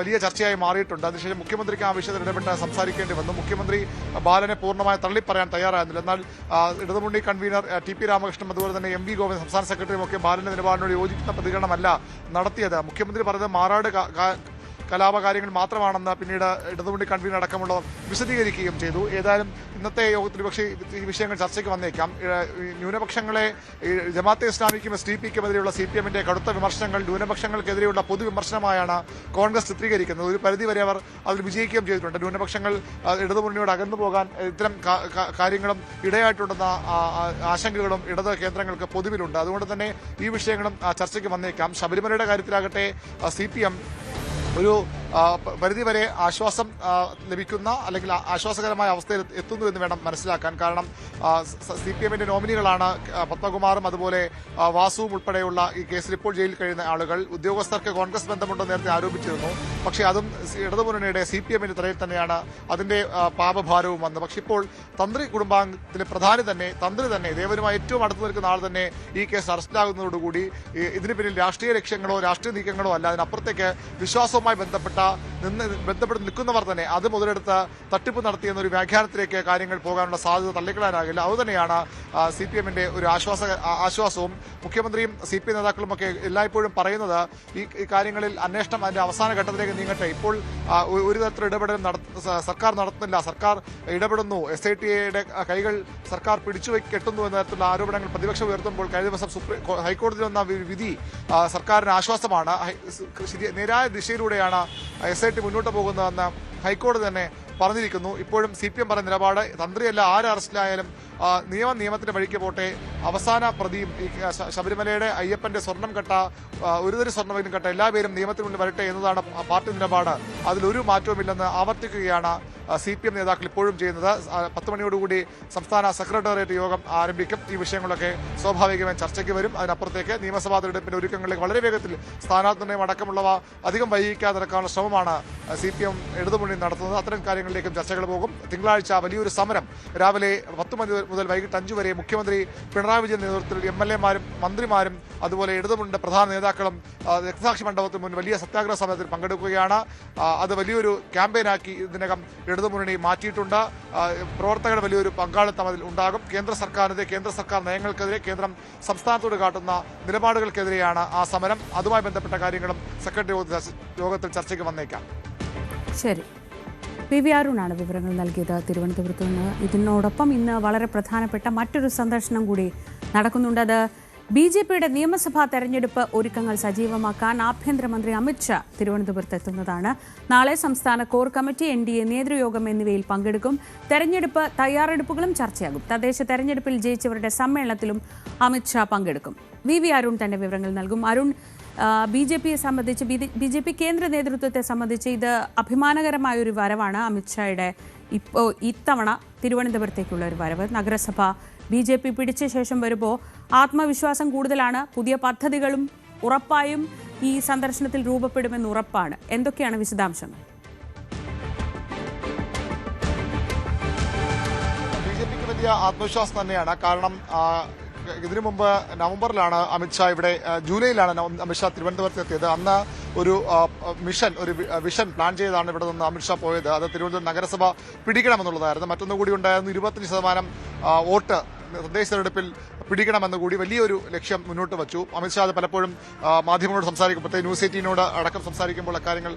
വലിയ ചർച്ചയായി മാറിയിട്ടുണ്ട്. അതിനുശേഷം മുഖ്യമന്ത്രിക്ക് ആ വിഷയത്തിൽ ഇടപെട്ട് സംസാരിക്കേണ്ടി വന്നു. മുഖ്യമന്ത്രി ബാലനെ പൂർണ്ണമായി തള്ളിപ്പറയാൻ തയ്യാറായിരുന്നില്ല. എന്നാൽ ഇടതുമുന്നണി കൺവീനർ TP രാമകൃഷ്ണൻ അതുപോലെ തന്നെ MV ഗോവിന്ദൻ സംസ്ഥാന സെക്രട്ടറിയും ഒക്കെ ബാലന്റെ നിലപാടിനോട് യോജിക്കുന്ന പ്രതികരണമല്ല നടത്തിയത്. മുഖ്യമന്ത്രി പറഞ്ഞത് മാറാട് കലാപകാര്യങ്ങൾ മാത്രമാണെന്ന് പിന്നീട് ഇടതുമുന്നണി കൺവീനർ അടക്കമുള്ളവർ വിശദീകരിക്കുകയും ചെയ്തു. ഏതായാലും ഇന്നത്തെ യോഗത്തിൽ പക്ഷേ ഈ വിഷയങ്ങൾ ചർച്ചയ്ക്ക് വന്നേക്കാം. ന്യൂനപക്ഷങ്ങളെ ജമാഅത്തെ ഇസ്ലാമിക്കും SDPക്കും എതിരെയുള്ള CPMന്റെ കടുത്ത വിമർശനങ്ങൾ ന്യൂനപക്ഷങ്ങൾക്കെതിരെയുള്ള പൊതുവിമർശനമായാണ് കോൺഗ്രസ് ചിത്രീകരിക്കുന്നത്. ഒരു പരിധിവരെ അവർ അതിൽ വിജയിക്കുകയും ചെയ്തിട്ടുണ്ട്. ന്യൂനപക്ഷങ്ങൾ ഇടതുമുന്നണിയോട് അകന്നു പോകാൻ ഇത്തരം കാര്യങ്ങളും ഇടയായിട്ടുണ്ടെന്ന ആശങ്കകളും ഇടത് കേന്ദ്രങ്ങൾക്ക് പൊതുവിലുണ്ട്. അതുകൊണ്ട് തന്നെ ഈ വിഷയങ്ങളും ചർച്ചയ്ക്ക് വന്നേക്കാം. ശബരിമലയുടെ കാര്യത്തിലാകട്ടെ CPM ഒരു പരിധിവരെ ആശ്വാസം ലഭിക്കുന്ന അല്ലെങ്കിൽ ആശ്വാസകരമായ അവസ്ഥയിൽ എത്തുന്നു എന്ന് വേണം മനസ്സിലാക്കാൻ. കാരണം CPMന്റെ നോമിനികളാണ് പത്മകുമാറും അതുപോലെ വാസുവും ഉൾപ്പെടെയുള്ള ഈ കേസിൽ ഇപ്പോൾ ജയിലിൽ കഴിയുന്ന ആളുകൾ. ഉദ്യോഗസ്ഥർക്ക് കോൺഗ്രസ് ബന്ധമുണ്ടെന്ന് നേരത്തെ ആരോപിച്ചിരുന്നു. പക്ഷേ അതും ഇടതുമുന്നണിയുടെ CPMന്റെ തലയിൽ തന്നെയാണ് അതിന്റെ പാപഭാരവും വന്നത്. പക്ഷേ ഇപ്പോൾ തന്ത്രി കുടുംബാംഗത്തിലെ തന്ത്രി തന്നെ ദേവനുമായി ഏറ്റവും അടുത്ത് നിൽക്കുന്ന ആൾ തന്നെ ഈ കേസ് അറസ്റ്റിലാകുന്നതോടുകൂടി ഇതിന് പിന്നിൽ രാഷ്ട്രീയ ലക്ഷ്യങ്ങളോ രാഷ്ട്രീയ നീക്കങ്ങളോ അല്ല, അതിനപ്പുറത്തേക്ക് വിശ്വാസവുമായി ബന്ധപ്പെട്ട് നിൽക്കുന്നവർ തന്നെ അത് മുതലെടുത്ത് തട്ടിപ്പ് നടത്തിയെന്ന ഒരു വ്യാഖ്യാനത്തിലേക്ക് കാര്യങ്ങൾ പോകാനുള്ള സാധ്യത തള്ളിക്കളയാനാകില്ല. അതുതന്നെയാണ് CPMന്റെ ഒരു ആശ്വാസവും. മുഖ്യമന്ത്രിയും CPM നേതാക്കളും ഒക്കെ എല്ലായ്പ്പോഴും പറയുന്നത് ഈ കാര്യങ്ങളിൽ അന്വേഷണം അതിന്റെ അവസാന ഘട്ടത്തിലേക്ക് നീങ്ങട്ടെ. ഇപ്പോൾ ഒരു തരത്തിലുള്ള ഇടപെടലും സർക്കാർ നടത്തുന്നില്ല. സർക്കാർ ഇടപെടുന്നു, SITയുടെ കൈകൾ സർക്കാർ കെട്ടുന്നു എന്ന തരത്തിലുള്ള ആരോപണങ്ങൾ പ്രതിപക്ഷം ഉയർത്തുമ്പോൾ കഴിഞ്ഞ ദിവസം ഹൈക്കോടതിയിൽ വന്ന വിധി സർക്കാരിന് ആശ്വാസമാണ്. നേരായ ദിശയിലൂടെയാണ് SIT മുന്നോട്ട് പോകുന്നതെന്ന് ഹൈക്കോടതി തന്നെ പറഞ്ഞിരിക്കുന്നു. ഇപ്പോഴും CPM പറയുന്ന നിലപാട് തന്ത്രിയല്ല, ആര് അറസ്റ്റിലായാലും നിയമത്തിന്റെ വഴിക്ക് പോട്ടെ, അവസാന പ്രതിയും ഈ ശബരിമലയുടെ അയ്യപ്പന്റെ സ്വർണം കെട്ട ഒരുതരം സ്വർണ്ണമെങ്കിലും കെട്ട എല്ലാവരും നിയമത്തിന് മുന്നിൽ വരട്ടെ എന്നതാണ് പാർട്ടി നിലപാട്. അതിലൊരു മാറ്റവുമില്ലെന്ന് ആവർത്തിക്കുകയാണ് CPM നേതാക്കൾ ഇപ്പോഴും ചെയ്യുന്നത്. 10 മണിയോടുകൂടി സംസ്ഥാന സെക്രട്ടേറിയറ്റ് യോഗം ആരംഭിക്കും. ഈ വിഷയങ്ങളൊക്കെ സ്വാഭാവികമായും ചർച്ചയ്ക്ക് വരും. അതിനപ്പുറത്തേക്ക് നിയമസഭാ തെരഞ്ഞെടുപ്പിന്റെ ഒരുക്കങ്ങളിലേക്ക് വളരെ വേഗത്തിൽ സ്ഥാനാർത്ഥി നിർണ്ണയം അടക്കമുള്ളവ അധികം വൈകിക്കാതെ നടക്കാനുള്ള ശ്രമമാണ് CPM ഇടതുമുന്നണി നടത്തുന്നത്. അത്തരം കാര്യങ്ങളിലേക്കും ചർച്ചകൾ പോകും. തിങ്കളാഴ്ച വലിയൊരു സമരം രാവിലെ 10 മണി മുതൽ വൈകിട്ട് 5 വരെ മുഖ്യമന്ത്രി പിണറായി വിജയൻ നേതൃത്വത്തിൽ MLAമാരും മന്ത്രിമാരും അതുപോലെ ഇടതുമുന്നണിയുടെ പ്രധാന നേതാക്കളും രക്തസാക്ഷി മണ്ഡപത്തിന് മുന്നിൽ വലിയ സത്യാഗ്രഹ സമരത്തിൽ പങ്കെടുക്കുകയാണ്. അത് വലിയൊരു ക്യാമ്പയിനാക്കി ഇതിനകം ഇടതുമുന്നണി മാറ്റിയിട്ടുണ്ട്. പ്രവർത്തകരുടെ വലിയൊരു പങ്കാളിത്തം അതിൽ ഉണ്ടാകും. കേന്ദ്ര സർക്കാർ നയങ്ങൾക്കെതിരെ കേന്ദ്രം സംസ്ഥാനത്തോട് കാട്ടുന്ന നിലപാടുകൾക്കെതിരെയാണ് ആ സമരം. അതുമായി ബന്ധപ്പെട്ട കാര്യങ്ങളും സെക്രട്ടറി യോഗത്തിൽ ചർച്ചയ്ക്ക് വന്നേക്കാം. ശരി, PV അരുണാണ് വിവരങ്ങൾ നൽകിയത് തിരുവനന്തപുരത്ത് നിന്ന്. ഇതിനോടൊപ്പം ഇന്ന് വളരെ പ്രധാനപ്പെട്ട മറ്റൊരു സന്ദർശനം കൂടി നടക്കുന്നുണ്ട്. അത് BJPയുടെ നിയമസഭാ തെരഞ്ഞെടുപ്പ് ഒരുക്കങ്ങൾ സജീവമാക്കാൻ ആഭ്യന്തരമന്ത്രി അമിത്ഷാ തിരുവനന്തപുരത്ത് എത്തുന്നതാണ്. നാളെ സംസ്ഥാന കോർ കമ്മിറ്റി, NDA നേതൃയോഗം എന്നിവയിൽ പങ്കെടുക്കും. തെരഞ്ഞെടുപ്പ് തയ്യാറെടുപ്പുകളും ചർച്ചയാകും. തദ്ദേശ തെരഞ്ഞെടുപ്പിൽ ജയിച്ചവരുടെ സമ്മേളനത്തിലും അമിത്ഷാ പങ്കെടുക്കും. VV അരുൺ തന്നെ വിവരങ്ങൾ നൽകും. അരുൺ, BJPയെ സംബന്ധിച്ച് BJP കേന്ദ്ര നേതൃത്വത്തെ സംബന്ധിച്ച് ഇത് അഭിമാനകരമായൊരു വരവാണ് അമിത്ഷായുടെ ഇത്തവണ തിരുവനന്തപുരത്തേക്കുള്ള ഒരു വരവ്. നഗരസഭ BJP പിടിച്ച ശേഷം വരുമ്പോൾ ആത്മവിശ്വാസം കൂടുതലാണ്. പുതിയ പദ്ധതികളും ഉറപ്പായും ഈ സന്ദർശനത്തിൽ രൂപപ്പെടുമെന്ന് ഉറപ്പാണ്. എന്തൊക്കെയാണ് വിശദാംശങ്ങൾ? BJPക്ക് വലിയ ആത്മവിശ്വാസം തന്നെയാണ്. കാരണം ഇതിനു മുമ്പ് നവംബറിലാണ് അമിത്ഷാ ജൂലൈയിലാണ് അമിത്ഷാ തിരുവനന്തപുരത്ത് എത്തിയത്. അന്ന് ഒരു വിഷൻ പ്ലാൻ ചെയ്താണ് ഇവിടെ നിന്ന് അമിത്ഷാ പോയത്. അത് തിരുവനന്തപുരം നഗരസഭ പിടിക്കണമെന്നുള്ളതായിരുന്നു. മറ്റൊന്നുകൂടി ഉണ്ടായിരുന്നു, 25% വോട്ട് തദ്ദേശ തെരഞ്ഞെടുപ്പിൽ പിടിക്കണമെന്ന് കൂടി വലിയൊരു ലക്ഷ്യം മുന്നോട്ട് വച്ചു. അമിത്ഷാ അത് പലപ്പോഴും മാധ്യമങ്ങളോട് സംസാരിക്കും, പ്രത്യേക ന്യൂസ് 18 അടക്കം സംസാരിക്കുമ്പോൾ അക്കാര്യങ്ങൾ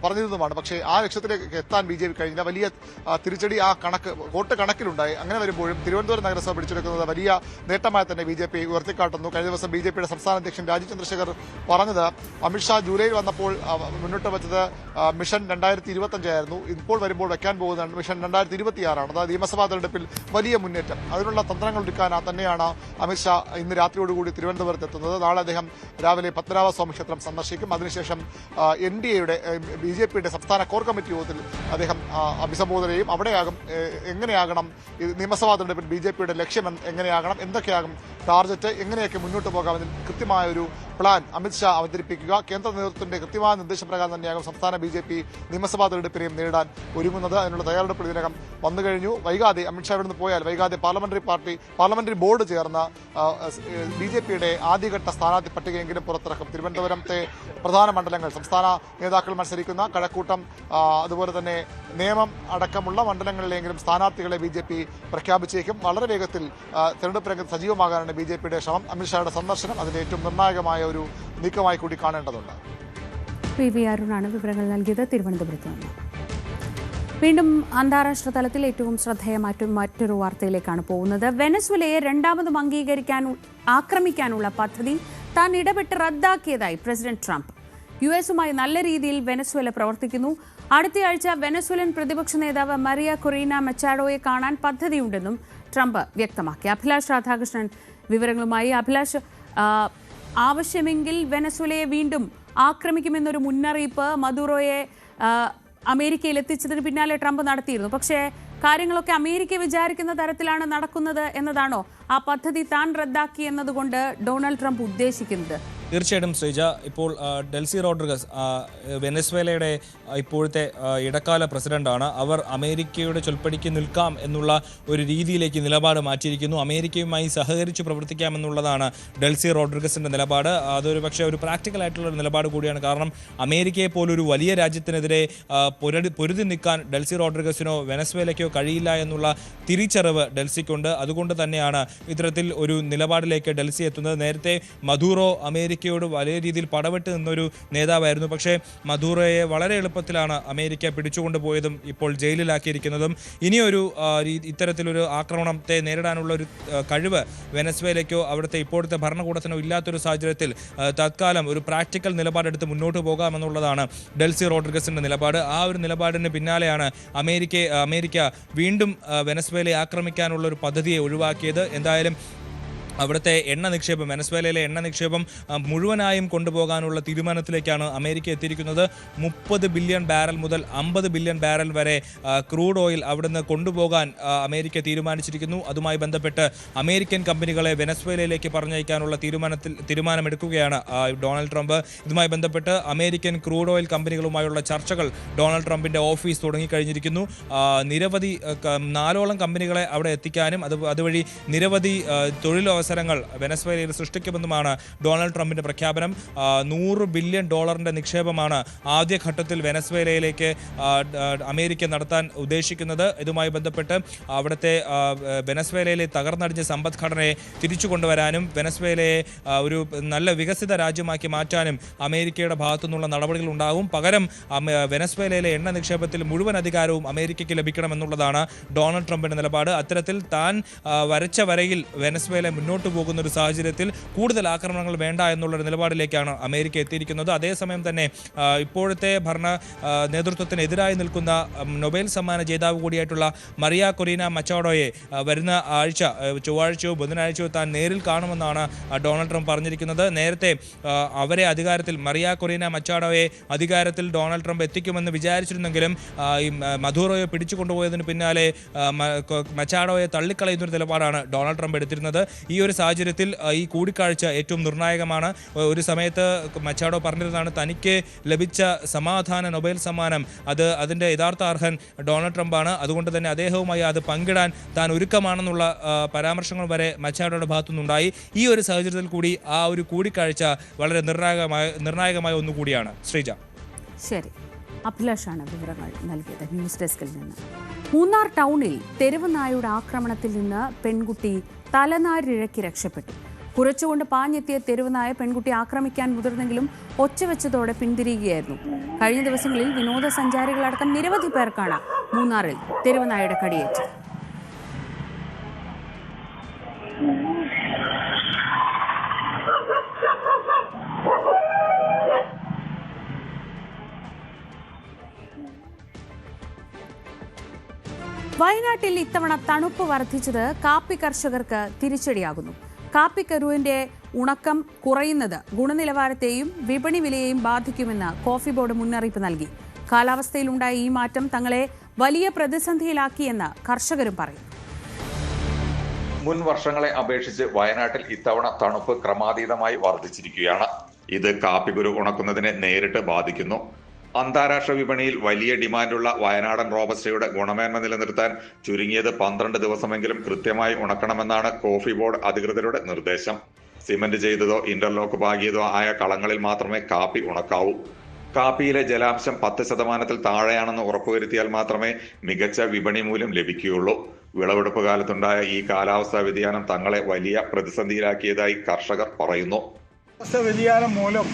പറഞ്ഞിരുന്നതുമാണ്. പക്ഷേ ആ ലക്ഷ്യത്തിലേക്ക് എത്താൻ BJP കഴിഞ്ഞില്ല. വലിയ തിരിച്ചടി ആ വോട്ട് കണക്കിലുണ്ടായി. അങ്ങനെ വരുമ്പോഴും തിരുവനന്തപുരം നഗരസഭ പിടിച്ചെടുക്കുന്നത് വലിയ നേട്ടമായി തന്നെ BJP ഉയർത്തിക്കാട്ടുന്നു. കഴിഞ്ഞ ദിവസം BJPയുടെ സംസ്ഥാന അധ്യക്ഷൻ രാജീവ് ചന്ദ്രശേഖർ പറഞ്ഞത് അമിത്ഷാ ജൂലൈയിൽ വന്നപ്പോൾ മുന്നോട്ട് വെച്ചത് മിഷൻ 2025 ആയിരുന്നു. ഇപ്പോൾ വരുമ്പോൾ വെക്കാൻ പോകുന്നത് മിഷൻ 2026 ആണ്. അതായത് നിയമസഭാ തെരഞ്ഞെടുപ്പിൽ വലിയ മുന്നേറ്റം, അതിനുള്ള തന്ത്രങ്ങൾ ഒരുക്കാൻ തന്നെയാണ് അമിത്ഷാ ഇന്ന് രാത്രിയോടുകൂടി തിരുവനന്തപുരത്ത് എത്തുന്നത്. നാളെ അദ്ദേഹം രാവിലെ പത്മനാഭസ്വാമി ക്ഷേത്രം സന്ദർശിക്കും. അതിനുശേഷം NDAയുടെ BJPയുടെ സംസ്ഥാന കോർ കമ്മിറ്റി യോഗത്തിൽ അദ്ദേഹം അഭിസംബോധന ചെയ്യും. അവിടെയാകും എങ്ങനെയാകണം നിയമസഭാ തെരഞ്ഞെടുപ്പിൽ BJPയുടെ ലക്ഷ്യം എങ്ങനെയാകണം, എന്തൊക്കെയാകും ടാർഗറ്റ്, എങ്ങനെയൊക്കെ മുന്നോട്ട് പോകാമെന്ന് കൃത്യമായ ഒരു പ്ലാൻ അമിത്ഷാ അവതരിപ്പിക്കുക. കേന്ദ്ര നേതൃത്വത്തിന്റെ കൃത്യമായ നിർദ്ദേശപ്രകാരം തന്നെയാകും സംസ്ഥാന BJP നിയമസഭാ തെരഞ്ഞെടുപ്പിനെയും നേരിടാൻ ഒരുങ്ങുന്നത്. അതിനുള്ള തയ്യാറെടുപ്പ് ഇതിനകം വന്നു കഴിഞ്ഞു. വൈകാതെ അമിത്ഷാ ഇവിടുന്ന് പോയാൽ വൈകാതെ പാർലമെന്ററി ബോർഡ് ചേർന്ന BJPയുടെ ആദ്യഘട്ട സ്ഥാനാർത്ഥി പട്ടികയെങ്കിലും പുറത്തിറക്കും. തിരുവനന്തപുരത്തെ പ്രധാന മണ്ഡലങ്ങൾ സംസ്ഥാന നേതാക്കൾ മത്സരിക്കുന്ന കഴക്കൂട്ടം, അതുപോലെ തന്നെ നേമം അടക്കമുള്ള മണ്ഡലങ്ങളിലെങ്കിലും സ്ഥാനാർത്ഥികളെ BJP പ്രഖ്യാപിച്ചേക്കും. വളരെ വേഗത്തിൽ തെരഞ്ഞെടുപ്പ് രംഗത്ത് സജീവമാകാനാണ് BJPയുടെ ശ്രമം. അമിത്ഷായുടെ സന്ദർശനം അതിന്റെ ഏറ്റവും നിർണായകമായ ഒരു നീക്കമായി കൂടി കാണേണ്ടതുണ്ട്. PV അരുണാണ് വിവരങ്ങൾ നൽകിയത് തിരുവനന്തപുരത്ത് നിന്ന്. വീണ്ടും അന്താരാഷ്ട്ര തലത്തിൽ ഏറ്റവും ശ്രദ്ധേയമായ മറ്റൊരു വാർത്തയിലേക്കാണ് പോകുന്നത്. വെനസ്വേലയെ രണ്ടാമതും ആക്രമിക്കാനുള്ള പദ്ധതി താൻ ഇടപെട്ട് റദ്ദാക്കിയതായി പ്രസിഡന്റ് ട്രംപ്. US-ഉമായി നല്ല രീതിയിൽ വെനസ്വേല പ്രവർത്തിക്കുന്നു. അടുത്തയാഴ്ച വെനസ്വേലൻ പ്രതിപക്ഷ നേതാവ് മരിയ കൊറീന മച്ചാഡോയെ കാണാൻ പദ്ധതിയുണ്ടെന്നും ട്രംപ് വ്യക്തമാക്കി. അഭിലാഷ് രാധാകൃഷ്ണൻ വിവരങ്ങളുമായി. അഭിലാഷ്, ആവശ്യമെങ്കിൽ വെനസ്വേലയെ വീണ്ടും ആക്രമിക്കുമെന്നൊരു മുന്നറിയിപ്പ് മദുറോയെ അമേരിക്കയിൽ എത്തിച്ചതിന് പിന്നാലെ ട്രംപ് നടത്തിയിരുന്നു. പക്ഷേ കാര്യങ്ങളൊക്കെ അമേരിക്ക വിചാരിക്കുന്ന തരത്തിലാണ് നടക്കുന്നത് എന്നതാണോ ആ പദ്ധതി താൻ റദ്ദാക്കി എന്നതുകൊണ്ട് ഡൊണാൾഡ് ട്രംപ് ഉദ്ദേശിക്കുന്നത്? തീർച്ചയായിട്ടും ശ്രീജ, ഇപ്പോൾ ഡെൽസി റോഡ്രിഗസ് വെനസ്വേലയുടെ ഇപ്പോഴത്തെ ഇടക്കാല പ്രസിഡന്റാണ്. അവർ അമേരിക്കയുടെ ചൊൽപ്പടിക്ക് നിൽക്കാം എന്നുള്ള ഒരു രീതിയിലേക്ക് നിലപാട് മാറ്റിയിരിക്കുന്നു. അമേരിക്കയുമായി സഹകരിച്ച് പ്രവർത്തിക്കാമെന്നുള്ളതാണ് ഡെൽസി റോഡ്രിഗസിന്റെ നിലപാട്. അതൊരു പക്ഷേ ഒരു പ്രാക്ടിക്കൽ ആയിട്ടുള്ള ഒരു നിലപാട് കൂടിയാണ്. കാരണം അമേരിക്കയെ പോലൊരു വലിയ രാജ്യത്തിനെതിരെ പൊരുതി നിൽക്കാൻ ഡെൽസി റോഡ്രിഗസിനോ വെനസ്വേലയ്ക്കോ കഴിയില്ല എന്നുള്ള തിരിച്ചറിവ് ഡെൽസിക്കുണ്ട്. അതുകൊണ്ട് തന്നെയാണ് ഇത്തരത്തിൽ ഒരു നിലപാടിലേക്ക് ഡെൽസി എത്തുന്നത്. നേരത്തെ മദൂറോ അമേരിക്കയോട് വലിയ രീതിയിൽ പടവെട്ട് നിന്നൊരു നേതാവായിരുന്നു. പക്ഷേ മദൂറോയെ വളരെ എളുപ്പത്തിലാണ് അമേരിക്ക പിടിച്ചുകൊണ്ടുപോയതും ഇപ്പോൾ ജയിലിലാക്കിയിരിക്കുന്നതും. ഇനിയൊരു ഇത്തരത്തിലൊരു ആക്രമണത്തെ നേരിടാനുള്ള ഒരു കഴിവ് വെനസ്വേലയ്ക്കോ അവിടുത്തെ ഇപ്പോഴത്തെ ഭരണകൂടത്തിനോ ഇല്ലാത്തൊരു സാഹചര്യത്തിൽ തത്കാലം ഒരു പ്രാക്ടിക്കൽ നിലപാടെടുത്ത് മുന്നോട്ട് പോകാമെന്നുള്ളതാണ് ഡെൽസി റോഡ്രിഗസിന്റെ നിലപാട്. ആ ഒരു നിലപാടിന് പിന്നാലെയാണ് അമേരിക്ക വീണ്ടും വെനസ്വേലയെ ആക്രമിക്കാനുള്ള ഒരു പദ്ധതിയെ ഒഴിവാക്കിയത്. എന്തായാലും അവിടുത്തെ എണ്ണ നിക്ഷേപം, വെനസ്വേലയിലെ എണ്ണ നിക്ഷേപം മുഴുവനായും കൊണ്ടുപോകാനുള്ള തീരുമാനത്തിലേക്കാണ് അമേരിക്ക എത്തിയിരിക്കുന്നത്. 30 ബില്യൺ ബാരൽ മുതൽ 50 ബില്യൺ ബാരൽ വരെ ക്രൂഡ് ഓയിൽ അവിടുന്ന് കൊണ്ടുപോകാൻ അമേരിക്ക തീരുമാനിച്ചിരിക്കുന്നു. അതുമായി ബന്ധപ്പെട്ട് അമേരിക്കൻ കമ്പനികളെ വെനസ്വേലയിലേക്ക് പറഞ്ഞയക്കാനുള്ള തീരുമാനമെടുക്കുകയാണ് ഡൊണാൾഡ് ട്രംപ്. ഇതുമായി ബന്ധപ്പെട്ട് അമേരിക്കൻ ക്രൂഡ് ഓയിൽ കമ്പനികളുമായുള്ള ചർച്ചകൾ ഡൊണാൾഡ് ട്രംപിന്റെ ഓഫീസ് തുടങ്ങിക്കഴിഞ്ഞിരിക്കുന്നു. നിരവധി 4ഓളം കമ്പനികളെ അവിടെ എത്തിക്കാനും അതുവഴി നിരവധി തൊഴിലവസരങ്ങൾ വെനസ്വേലയിൽ സൃഷ്ടിക്കുമെന്നുമാണ് ഡൊണാൾഡ് ട്രംപിന്റെ പ്രഖ്യാപനം. $100 ബില്യൺ നിക്ഷേപമാണ് ആദ്യഘട്ടത്തിൽ വെനസ്വേലയിലേക്ക് അമേരിക്ക നടത്താൻ ഉദ്ദേശിക്കുന്നത്. ഇതുമായി ബന്ധപ്പെട്ട് അവിടുത്തെ വെനസ്വേലയിലെ തകർന്നടിഞ്ഞ സമ്പദ്ഘടനയെ തിരിച്ചു കൊണ്ടുവരാനും വെനസ്വേലയെ ഒരു നല്ല വികസിത രാജ്യമാക്കി മാറ്റാനും അമേരിക്കയുടെ ഭാഗത്തു നിന്നുള്ള നടപടികൾ ഉണ്ടാകും. പകരം വെനസ്വേലയിലെ എണ്ണ നിക്ഷേപത്തിൽ മുഴുവൻ അധികാരവും അമേരിക്കയ്ക്ക് ലഭിക്കണമെന്നുള്ളതാണ് ഡൊണാൾഡ് ട്രംപിന്റെ നിലപാട്. അത്തരത്തിൽ താൻ വരച്ച വരയിൽ വെനസ്വേല മുന്നോട്ട് പോകുന്ന ഒരു സാഹചര്യത്തിൽ കൂടുതൽ ആക്രമണങ്ങൾ വേണ്ട എന്നുള്ളൊരു നിലപാടിലേക്കാണ് അമേരിക്ക എത്തിയിരിക്കുന്നത്. അതേസമയം തന്നെ ഇപ്പോഴത്തെ ഭരണ നേതൃത്വത്തിനെതിരായി നിൽക്കുന്ന നൊബേൽ സമ്മാന ജേതാവ് കൂടിയായിട്ടുള്ള മരിയ കൊറീന മച്ചാഡോയെ വരുന്ന ആഴ്ച ചൊവ്വാഴ്ചയോ ബുധനാഴ്ചയോ താൻ നേരിൽ കാണുമെന്നാണ് ഡൊണാൾഡ് ട്രംപ് പറഞ്ഞിരിക്കുന്നത്. നേരത്തെ അവരെ അധികാരത്തിൽ മരിയ കൊറീന മച്ചാഡോയെ അധികാരത്തിൽ ഡൊണാൾഡ് ട്രംപ് എത്തിക്കുമെന്ന് വിചാരിച്ചിരുന്നെങ്കിലും ഈ മദൂറോയെ പിടിച്ചുകൊണ്ടുപോയതിന് പിന്നാലെ മച്ചാഡോയെ തള്ളിക്കളയുന്നൊരു നിലപാടാണ് ഡൊണാൾഡ് ട്രംപ് എടുത്തിരുന്നത്. ഈ ഒരു സാഹചര്യത്തിൽ ഈ കൂടിക്കാഴ്ച ഏറ്റവും നിർണായകമാണ്. ഒരു സമയത്ത് മച്ചാഡോ പറഞ്ഞിരുന്നതാണ് തനിക്ക് ലഭിച്ച സമാധാന നൊബേൽ സമ്മാനം അതിൻ്റെ യഥാർത്ഥ അർഹൻ ഡൊണാൾഡ് ട്രംപാണ്. അതുകൊണ്ട് തന്നെ അദ്ദേഹവുമായി അത് പങ്കിടാൻ താൻ ഒരുക്കമാണെന്നുള്ള പരാമർശങ്ങൾ വരെ മച്ചാഡോയുടെ ഭാഗത്തുനിന്നുണ്ടായി. ഈ ഒരു സാഹചര്യത്തിൽ കൂടി ആ ഒരു കൂടിക്കാഴ്ച വളരെ നിർണായകമായ ഒന്നുകൂടിയാണ്. ശ്രീജ, ശരി. അഭിലാഷാണ് വിവരങ്ങൾ നൽകിയത് ന്യൂസ് ഡെസ്കിൽ നിന്ന്. മൂന്നാർ ടൗണിൽ തെരുവ് നായയുടെ ആക്രമണത്തിൽ നിന്ന് പെൺകുട്ടി തലനാരിഴക്കി രക്ഷപ്പെട്ടു. കുറച്ചുകൊണ്ട് പാഞ്ഞെത്തിയ തെരുവുനായ പെൺകുട്ടി ആക്രമിക്കാൻ മുതിർന്നെങ്കിലും ഒച്ചവെച്ചതോടെ പിന്തിരിയുകയായിരുന്നു. കഴിഞ്ഞ ദിവസങ്ങളിൽ വിനോദസഞ്ചാരികളടക്കം നിരവധി പേർക്കാണ് മൂന്നാറിൽ തെരുവുനായയുടെ കടിയേറ്റത്. വയനാട്ടിൽ ഇത്തവണ തണുപ്പ് വർദ്ധിച്ചത് കാപ്പി കർഷകർക്ക് തിരിച്ചടിയാകുന്നു. കാപ്പിക്കരുവിന്റെ ഉണക്കം കുറയുന്നത് ഗുണനിലവാരത്തെയും വിപണി വിലയെയും ബാധിക്കുമെന്ന് കോഫി ബോർഡ് മുന്നറിയിപ്പ് നൽകി. കാലാവസ്ഥയിലുണ്ടായ ഈ മാറ്റം തങ്ങളെ വലിയ പ്രതിസന്ധിയിലാക്കിയെന്ന് കർഷകരും പറയും. മുൻ വർഷങ്ങളെ അപേക്ഷിച്ച് വയനാട്ടിൽ ഇത്തവണ തണുപ്പ് ക്രമാതീതമായി വർദ്ധിച്ചിരിക്കുകയാണ്. ഇത് കാപ്പിക്കുരു ഉണക്കുന്നതിനെ നേരിട്ട് ബാധിക്കുന്നു. അന്താരാഷ്ട്ര വിപണിയിൽ വലിയ ഡിമാൻഡുള്ള വയനാടൻ റോബസ്റ്റയുടെ ഗുണമേന്മ നിലനിർത്താൻ ചുരുങ്ങിയത് 12 ദിവസമെങ്കിലും കൃത്യമായി ഉണക്കണമെന്നാണ് കോഫി ബോർഡ് അധികൃതരുടെ നിർദ്ദേശം. സിമന്റ് ചെയ്തതോ ഇന്റർലോക്ക് പാകിയതോ ആയ കളങ്ങളിൽ മാത്രമേ കാപ്പി ഉണക്കാവൂ. കാപ്പിയിലെ ജലാംശം 10% താഴെയാണെന്ന് ഉറപ്പുവരുത്തിയാൽ മാത്രമേ മികച്ച വിപണി മൂല്യം ലഭിക്കുകയുള്ളൂ. വിളവെടുപ്പ് കാലത്തുണ്ടായ ഈ കാലാവസ്ഥാ വ്യതിയാനം തങ്ങളെ വലിയ പ്രതിസന്ധിയിലാക്കിയതായി കർഷകർ പറയുന്നു. കാലാവസ്ഥാ വ്യതിയാനം മൂലം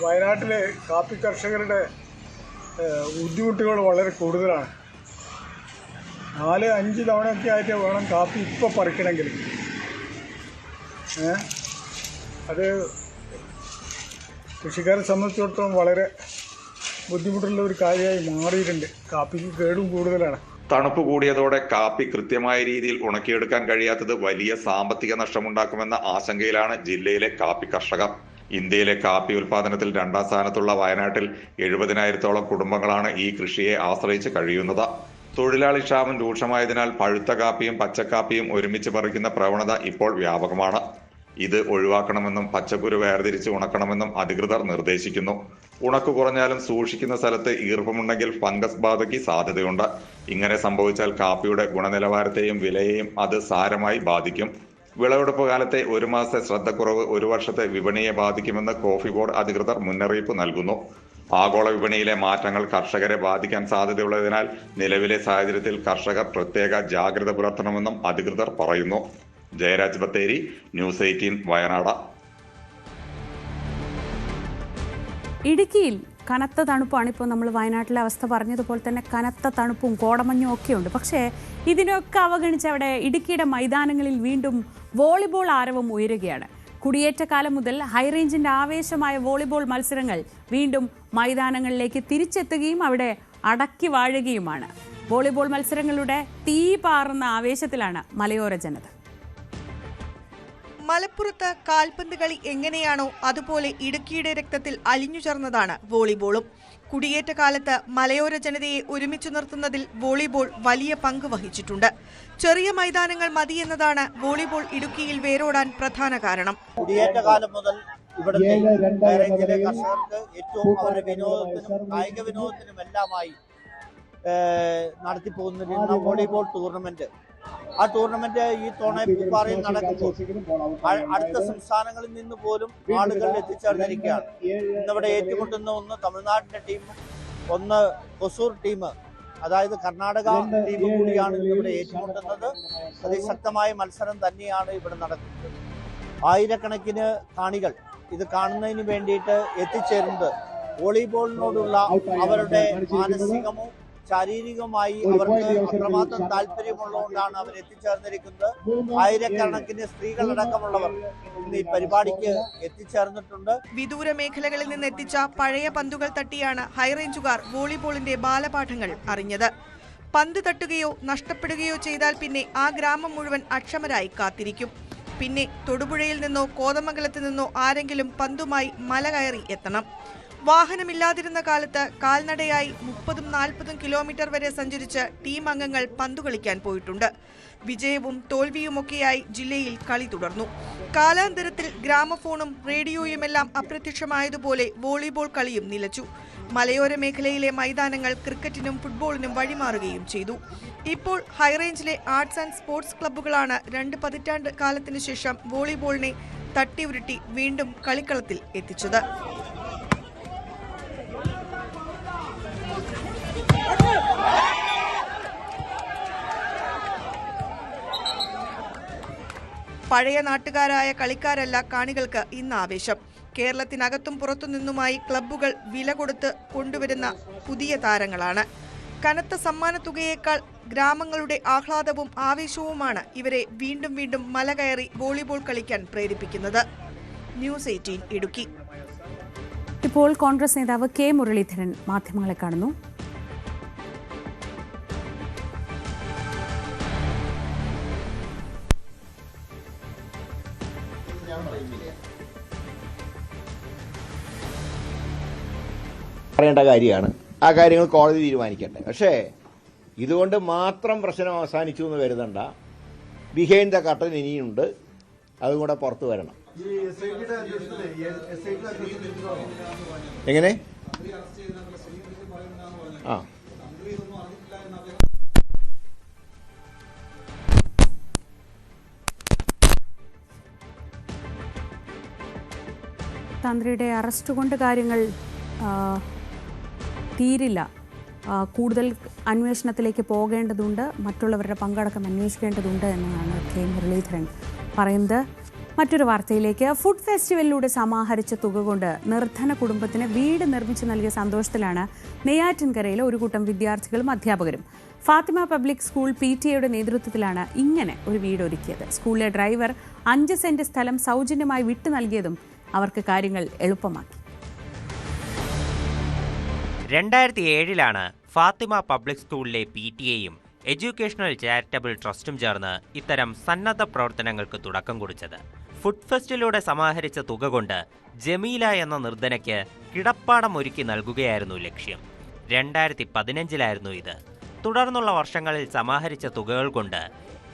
വയനാട്ടിലെ കാപ്പി കർഷകരുടെ ബുദ്ധിമുട്ടുകൾ വളരെ കൂടുതലാണ്. 4-5 തവണയൊക്കെ ആയിട്ട് വേണം കാപ്പി ഇപ്പോൾ പറിക്കണമെങ്കിൽ. അത് കൃഷിക്കാരെ സംബന്ധിച്ചിടത്തോളം വളരെ ബുദ്ധിമുട്ടുള്ള ഒരു കാര്യമായി മാറിയിട്ടുണ്ട്. കാപ്പിക്ക് കേടും കൂടുതലാണ്. തണുപ്പ് കൂടിയതോടെ കാപ്പി കൃത്യമായ രീതിയിൽ ഉണക്കിയെടുക്കാൻ കഴിയാത്തത് വലിയ സാമ്പത്തിക നഷ്ടമുണ്ടാക്കുമെന്ന ആശങ്കയിലാണ് ജില്ലയിലെ കാപ്പി കർഷകർ. ഇന്ത്യയിലെ കാപ്പി ഉൽപാദനത്തിൽ 2ാം സ്ഥാനത്തുള്ള വയനാട്ടിൽ 70,000-ഓളം കുടുംബങ്ങളാണ് ഈ കൃഷിയെ ആശ്രയിച്ച് കഴിയുന്നത്. തൊഴിലാളി ക്ഷാമം രൂക്ഷമായതിനാൽ പഴുത്ത കാപ്പിയും പച്ചക്കാപ്പിയും ഒരുമിച്ച് പറിക്കുന്ന പ്രവണത ഇപ്പോൾ വ്യാപകമാണ്. ഇത് ഒഴിവാക്കണമെന്നും പച്ചക്കുരു വേർതിരിച്ച് ഉണക്കണമെന്നും അധികൃതർ നിർദ്ദേശിക്കുന്നു. ഉണക്ക് കുറഞ്ഞാലും സൂക്ഷിക്കുന്ന സ്ഥലത്ത് ഈർപ്പമുണ്ടെങ്കിൽ ഫംഗസ് ബാധയ്ക്ക് സാധ്യതയുണ്ട്. ഇങ്ങനെ സംഭവിച്ചാൽ കാപ്പിയുടെ ഗുണനിലവാരത്തെയും വിലയെയും അത് സാരമായി ബാധിക്കും. വിളവെടുപ്പ് കാലത്തെ 1 മാസത്തെ ശ്രദ്ധക്കുറവ് 1 വർഷത്തെ വിപണിയെ ബാധിക്കുമെന്ന് കോഫി ബോർഡ് അധികൃതർ മുന്നറിയിപ്പ് നൽകുന്നു. ആഗോള വിപണിയിലെ മാറ്റങ്ങൾ കർഷകരെ ബാധിക്കാൻ സാധ്യതയുള്ളതിനാൽ നിലവിലെ സാഹചര്യത്തിൽ കർഷകർ പ്രത്യേക ജാഗ്രത പുലർത്തണമെന്നും അധികൃതർ പറയുന്നു. ജയരാജ് ബത്തേരി, ന്യൂസ് 18 വയനാട്. ഇടുക്കിയിൽ കനത്ത തണുപ്പാണ്. ഇപ്പോൾ നമ്മൾ വയനാട്ടിലെ അവസ്ഥ പറഞ്ഞതുപോലെ തന്നെ കനത്ത തണുപ്പും കോടമഞ്ഞും ഒക്കെ ഉണ്ട്. പക്ഷേ ഇതിനൊക്കെ അവഗണിച്ച് അവിടെ ഇടുക്കിയുടെ മൈതാനങ്ങളിൽ വീണ്ടും വോളിബോൾ ആരവം ഉയരുകയാണ്. കുടിയേറ്റ കാലം മുതൽ ഹൈറേഞ്ചിന്റെ ആവേശമായ വോളിബോൾ മത്സരങ്ങൾ വീണ്ടും മൈതാനങ്ങളിലേക്ക് തിരിച്ചെത്തുകയും അവിടെ അടക്കി വാഴുകയുമാണ്. വോളിബോൾ മത്സരങ്ങളുടെ തീ പാറുന്ന ആവേശത്തിലാണ് മലയോര ജനത. മലപ്പുറത്ത് കാൽപന്ത് കളി എങ്ങനെയാണോ അതുപോലെ ഇടുക്കിയുടെ രക്തത്തിൽ അലിഞ്ഞു ചേർന്നതാണ് വോളിബോളും. കുടിയേറ്റ കാലത്ത് മലയോര ജനതയെ ഒരുമിച്ച് നിർത്തുന്നതിൽ വോളിബോൾ വലിയ പങ്ക് വഹിച്ചിട്ടുണ്ട്. ചെറിയ മൈതാനങ്ങൾ മതിയെന്നതാണ് വോളിബോൾ ഇടുക്കിയിൽ വേരോടാൻ പ്രധാന കാരണം. കുടിയേറ്റ കാലം മുതൽ ഇവിടുത്തെ കർഷകർക്ക് ഏറ്റവും അവരുടെ വിനോദത്തിനും കായിക വിനോദത്തിനുമെല്ലാമായി നടത്തിപ്പോകുന്ന വോളിബോൾ ടൂർണമെന്റ്. ആ ടൂർണമെന്റ് ഈ തോണപ്പാറയിൽ നടക്കുമ്പോൾ അടുത്ത സംസ്ഥാനങ്ങളിൽ നിന്ന് പോലും ആളുകൾ എത്തിച്ചേർന്നിരിക്കുകയാണ്. ഇന്നിവിടെ ഏറ്റുമുട്ടുന്ന ഒന്ന് തമിഴ്നാടിന്റെ ടീം, ഒന്ന് കൊസൂർ ടീം, അതായത് കർണാടക ടീം കൂടിയാണ് ഇവിടെ ഏറ്റുമുട്ടുന്നത്. അതിശക്തമായ മത്സരം തന്നെയാണ് ഇവിടെ നടക്കുന്നത്. ആയിരക്കണക്കിന് കാണികൾ ഇത് കാണുന്നതിന് വേണ്ടിയിട്ട് എത്തിച്ചേരുന്നത് വോളിബോളിനോടുള്ള അവരുടെ മാനസികമോ ശാരീരികമായി അവർക്ക് അത്രമാത്രം താല്പര്യമുള്ളതുകൊണ്ടാണ് അവർ എത്തിച്ചേർന്നിരിക്കുന്നത്. ആയിരക്കണക്കിന് സ്ത്രീകളടക്കമുള്ളവർ ഇന്ന് ഈ പരിപാടിക്ക് എത്തിച്ചേർന്നിട്ടുണ്ട്. വിദൂര മേഖലകളിൽ നിന്ന് എത്തിച്ച പഴയ പന്തുകൾ തട്ടിയാണ് ഹൈറേഞ്ചുകാർ വോളിബോളിന്റെ ബാലപാഠങ്ങൾ അറിഞ്ഞത്. പന്ത് തട്ടുകയോ നഷ്ടപ്പെടുകയോ ചെയ്താൽ പിന്നെ ആ ഗ്രാമം മുഴുവൻ അക്ഷമരായി കാത്തിരിക്കും. പിന്നെ തൊടുപുഴയിൽ നിന്നോ കോതമംഗലത്ത് നിന്നോ ആരെങ്കിലും പന്തുമായി മല കയറി എത്തണം. വാഹനമില്ലാതിരുന്ന കാലത്ത് കാൽനടയായി 30-40 കിലോമീറ്റർ വരെ സഞ്ചരിച്ച് ടീം അംഗങ്ങൾ പന്തുകളിക്കാൻ പോയിട്ടുണ്ട്. വിജയവും തോൽവിയുമൊക്കെയായി ജില്ലയിൽ കളി തുടർന്നു. കാലാന്തരത്തിൽ ഗ്രാമഫോണും റേഡിയോയുമെല്ലാം അപ്രത്യക്ഷമായതുപോലെ വോളിബോൾ കളിയും നിലച്ചു. മലയോര മേഖലയിലെ മൈതാനങ്ങൾ ക്രിക്കറ്റിനും ഫുട്ബോളിനും വഴിമാറുകയും ചെയ്തു. ഇപ്പോൾ ഹൈറേഞ്ചിലെ ആർട്സ് ആൻഡ് സ്പോർട്സ് ക്ലബ്ബുകളാണ് 2 പതിറ്റാണ്ട് കാലത്തിനു ശേഷം വോളിബോളിനെ തട്ടിയുരുട്ടി വീണ്ടും കളിക്കളത്തിൽ എത്തിച്ചത്. പഴയ നാട്ടുകാരായ കളിക്കാരല്ല കാണികൾക്ക് ഇന്ന് ആവേശം. കേരളത്തിനകത്തും പുറത്തുനിന്നുമായി ക്ലബ്ബുകൾ വില കൊടുത്ത് കൊണ്ടുവരുന്ന പുതിയ താരങ്ങളാണ്. കനത്ത സമ്മാനത്തുകയേക്കാൾ ഗ്രാമങ്ങളുടെ ആഹ്ലാദവും ആവേശവുമാണ് ഇവരെ വീണ്ടും വീണ്ടും മല കയറി വോളിബോൾ കളിക്കാൻ പ്രേരിപ്പിക്കുന്നത്. ന്യൂസ് 18 ഇടുക്കി. ഇപ്പോൾ കോൺഗ്രസ് നേതാവ് കെ മുരളീധരൻ മാധ്യമങ്ങളെ കാണുന്നു. പറയേണ്ട കാര്യമാണ്. ആ കാര്യങ്ങൾ കോടതി തീരുമാനിക്കട്ടെ. പക്ഷേ ഇതുകൊണ്ട് മാത്രം പ്രശ്നം അവസാനിച്ചു എന്ന് കരുതണ്ട. ബിഹൈൻഡ് ദ കർട്ടൻ ഇനിയുണ്ട്, അതും കൂടെ പുറത്തു വരണം. എങ്ങനെ? ആ തന്ത്രിയുടെ അറസ്റ്റ് കൊണ്ട് കാര്യങ്ങൾ തീരില്ല. കൂടുതൽ അന്വേഷണത്തിലേക്ക് പോകേണ്ടതുണ്ട്, മറ്റുള്ളവരുടെ പങ്കടക്കം അന്വേഷിക്കേണ്ടതുണ്ട് എന്നാണ് കെ മുരളീധരൻ പറയുന്നത്. മറ്റൊരു വാർത്തയിലേക്ക്. ഫുഡ് ഫെസ്റ്റിവലിലൂടെ സമാഹരിച്ച തുക കൊണ്ട് നിർധന കുടുംബത്തിന് വീട് നിർമ്മിച്ചു നൽകിയ സന്തോഷത്തിലാണ് നെയ്യാറ്റിൻകരയിലെ ഒരു കൂട്ടം വിദ്യാർത്ഥികളും അധ്യാപകരും. ഫാത്തിമ പബ്ലിക് സ്കൂൾ PTA നേതൃത്വത്തിലാണ് ഇങ്ങനെ ഒരു വീട് ഒരുക്കിയത്. സ്കൂളിലെ ഡ്രൈവർ 5 സെന്റ് സ്ഥലം സൗജന്യമായി വിട്ടു നൽകിയതും അവർക്ക് കാര്യങ്ങൾ എളുപ്പമാക്കി. 2007 ഫാത്തിമ പബ്ലിക് സ്കൂളിലെ PTA-യും എഡ്യൂക്കേഷണൽ ചാരിറ്റബിൾ ട്രസ്റ്റും ചേർന്ന് ഇത്തരം സന്നദ്ധ പ്രവർത്തനങ്ങൾക്ക് തുടക്കം കുറിച്ചത്. ഫുഡ് ഫെസ്റ്റിലൂടെ സമാഹരിച്ച തുക കൊണ്ട് ജമീല എന്ന നിർധനയ്ക്ക് കിടപ്പാടം ഒരുക്കി നൽകുകയായിരുന്നു ലക്ഷ്യം. 2015 ഇത്. തുടർന്നുള്ള വർഷങ്ങളിൽ സമാഹരിച്ച തുകകൾ കൊണ്ട്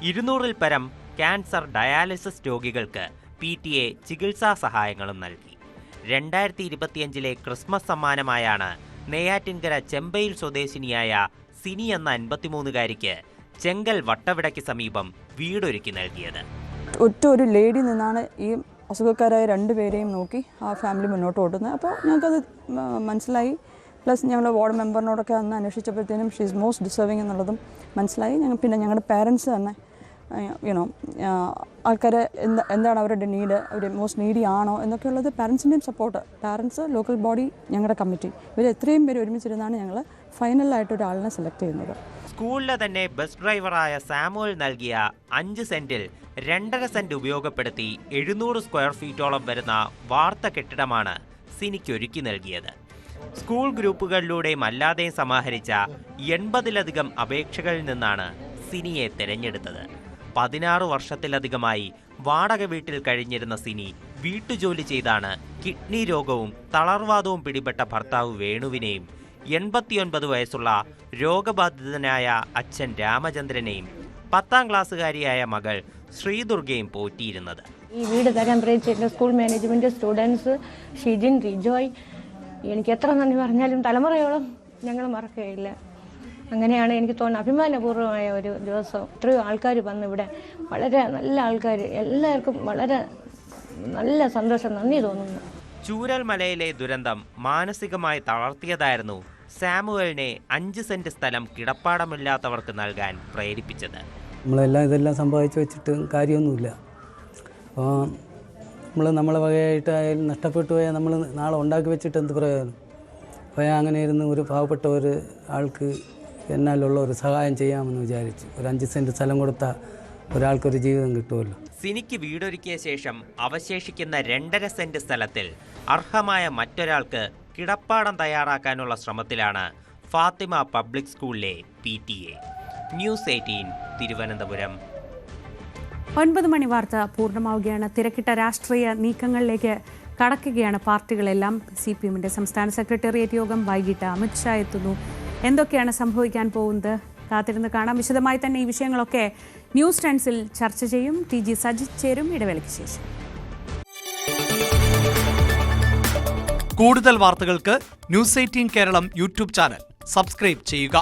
200-ൽ പരം ക്യാൻസർ ഡയാലിസിസ് രോഗികൾക്ക് PTA ചികിത്സാ സഹായങ്ങളും നൽകി. 2025 ക്രിസ്മസ് സമ്മാനമായാണ് നെയ്യാറ്റിൻകര ചെമ്പയിൽ സ്വദേശിനിയായ സിനി എന്ന 53-കാരിക്ക് ചെങ്കൽ വട്ടവിടയ്ക്ക് സമീപം വീടൊരുക്കി നൽകിയത്. ഒറ്റ ഒരു ലേഡി നിന്നാണ് ഈ അസുഖക്കാരായ 2 പേരെയും നോക്കി ആ ഫാമിലി മുന്നോട്ട് ഓടുന്നത്. അപ്പോൾ ഞങ്ങൾക്കത് മനസ്സിലായി. പ്ലസ് ഞങ്ങൾ വാർഡ് മെമ്പറിനോടൊക്കെ അന്ന് അന്വേഷിച്ചപ്പോഴത്തേനും ഷീ ഈസ് മോസ്റ്റ് ഡിസേർവിങ് എന്നുള്ളതും മനസ്സിലായി. പിന്നെ ഞങ്ങളുടെ പാരൻസ് തന്നെ ആൾക്കാരെ എന്താണ് അവരുടെ നീഡ്, അവർ മോസ്റ്റ് നീഡി ആണോ എന്നൊക്കെയുള്ളത് പാരൻസിൻ്റെയും സപ്പോർട്ട്, പാരൻസ്, ലോക്കൽ ബോഡി, ഞങ്ങളുടെ കമ്മിറ്റി, ഇവർ എത്രയും പേര് ഒരുമിച്ചിരുന്നാണ് ഞങ്ങൾ ഫൈനലായിട്ട് ഒരാളിനെ സെലക്ട് ചെയ്യുന്നത്. സ്കൂളിലെ തന്നെ ബസ് ഡ്രൈവറായ സാമുവൽ നൽകിയ 5 സെന്റിൽ 2.5 സെന്റ് ഉപയോഗപ്പെടുത്തി 700 സ്ക്വയർ ഫീറ്റോളം വരുന്ന വാർത്ത കെട്ടിടമാണ് സിനിക്ക് ഒരുക്കി നൽകിയത്. സ്കൂൾ ഗ്രൂപ്പുകളിലൂടെയും അല്ലാതെയും സമാഹരിച്ച 80-ലധികം അപേക്ഷകളിൽ നിന്നാണ് സിനിയെ തിരഞ്ഞെടുത്തത്. 16 വർഷത്തിലധികമായി വാടക വീട്ടിൽ കഴിഞ്ഞിരുന്ന സിനി വീട്ടുജോലി ചെയ്താണ് കിഡ്നി രോഗവും തളർവാദവും പിടിപെട്ട ഭർത്താവ് വേണുവിനെയും 89 വയസ്സുള്ള രോഗബാധിതനായ അച്ഛൻ രാമചന്ദ്രനെയും 10ാം ക്ലാസ്സുകാരിയായ മകൾ ശ്രീദുർഗയും പോറ്റിയിരുന്നത്. ഈ വീട് തരാൻ പ്രേരിപ്പിച്ച school management, students, Shijin, Rijoy, എനിക്ക് എത്ര നന്ദി പറഞ്ഞാലും തലമുറയോളം ഞങ്ങൾ മറക്കുകയില്ല. അങ്ങനെയാണ് എനിക്ക് തോന്നുന്നത് അഭിമാനപൂർവ്വമായ ഒരു ദിവസം. ഇത്രയും ആൾക്കാർ വന്ന് ഇവിടെ, വളരെ നല്ല ആൾക്കാർ, എല്ലാവർക്കും വളരെ നല്ല സന്തോഷം, നന്ദി തോന്നുന്നു. ചൂരൽമലയിലെ ദുരന്തം മാനസികമായി തളർത്തിയതായിരുന്നു സാമുവലിനെ 5 സെന്റ് സ്ഥലം കിടപ്പാടമില്ലാത്തവർക്ക് നൽകാൻ പ്രേരിപ്പിച്ചത്. ഇതെല്ലാം സമ്പാദിച്ചു വെച്ചിട്ട് കാര്യമൊന്നുമില്ല. അപ്പോൾ നമ്മളെ വകയായിട്ടായാലും നഷ്ടപ്പെട്ടു പോയാൽ നമ്മൾ നാളെ ഉണ്ടാക്കി വെച്ചിട്ട് എന്ത് പ്രയോജനം? അപ്പോൾ അങ്ങനെ ഇരുന്ന് ഒരു പാവപ്പെട്ട ഒരു ആൾക്ക് എന്നാലുള്ള ഒരു സഹായം ചെയ്യാമെന്ന് വിചാരിച്ചു. ഒരു 5 സെന്റ് സ്ഥലം കൊടുത്താൽ ഒരാൾക്കൊരു ജീവിതം കിട്ടുമല്ലോ. സിനിക്ക് വീടൊരുക്കിയ ശേഷം അവശേഷിക്കുന്ന 2.5 സെന്റ് സ്ഥലത്തിൽ അർഹമായ മറ്റൊരാൾക്ക് കിടപ്പാടം തയ്യാറാക്കാനുള്ള ശ്രമത്തിലാണ് ഫാത്തിമ പബ്ലിക് സ്കൂളിലെ PTA. ന്യൂസ് 18 തിരുവനന്തപുരം. 9 മണി വാർത്ത പൂർണ്ണമാവുകയാണ്. തിരക്കിട്ട രാഷ്ട്രീയ നീക്കങ്ങളിലേക്ക് കടക്കുകയാണ് പാർട്ടികളെല്ലാം. CPM-ന്റെ സംസ്ഥാന സെക്രട്ടേറിയറ്റ് യോഗം വൈകിട്ട് അമിത്ഷാ എത്തുന്നു. എന്തൊക്കെയാണ് സംഭവിക്കാൻ പോകുന്നത്? കാത്തിരുന്ന് കാണാം. വിശദമായി തന്നെ ഈ വിഷയങ്ങളൊക്കെ ന്യൂസ് ടെൻസിൽ ചർച്ച ചെയ്യും. TG സജിത് ചേരും ഇടവേളയ്ക്ക് ശേഷം. കൂടുതൽ വാർത്തകൾക്ക് news 18 Keralam YouTube channel subscribe ചെയ്യുക.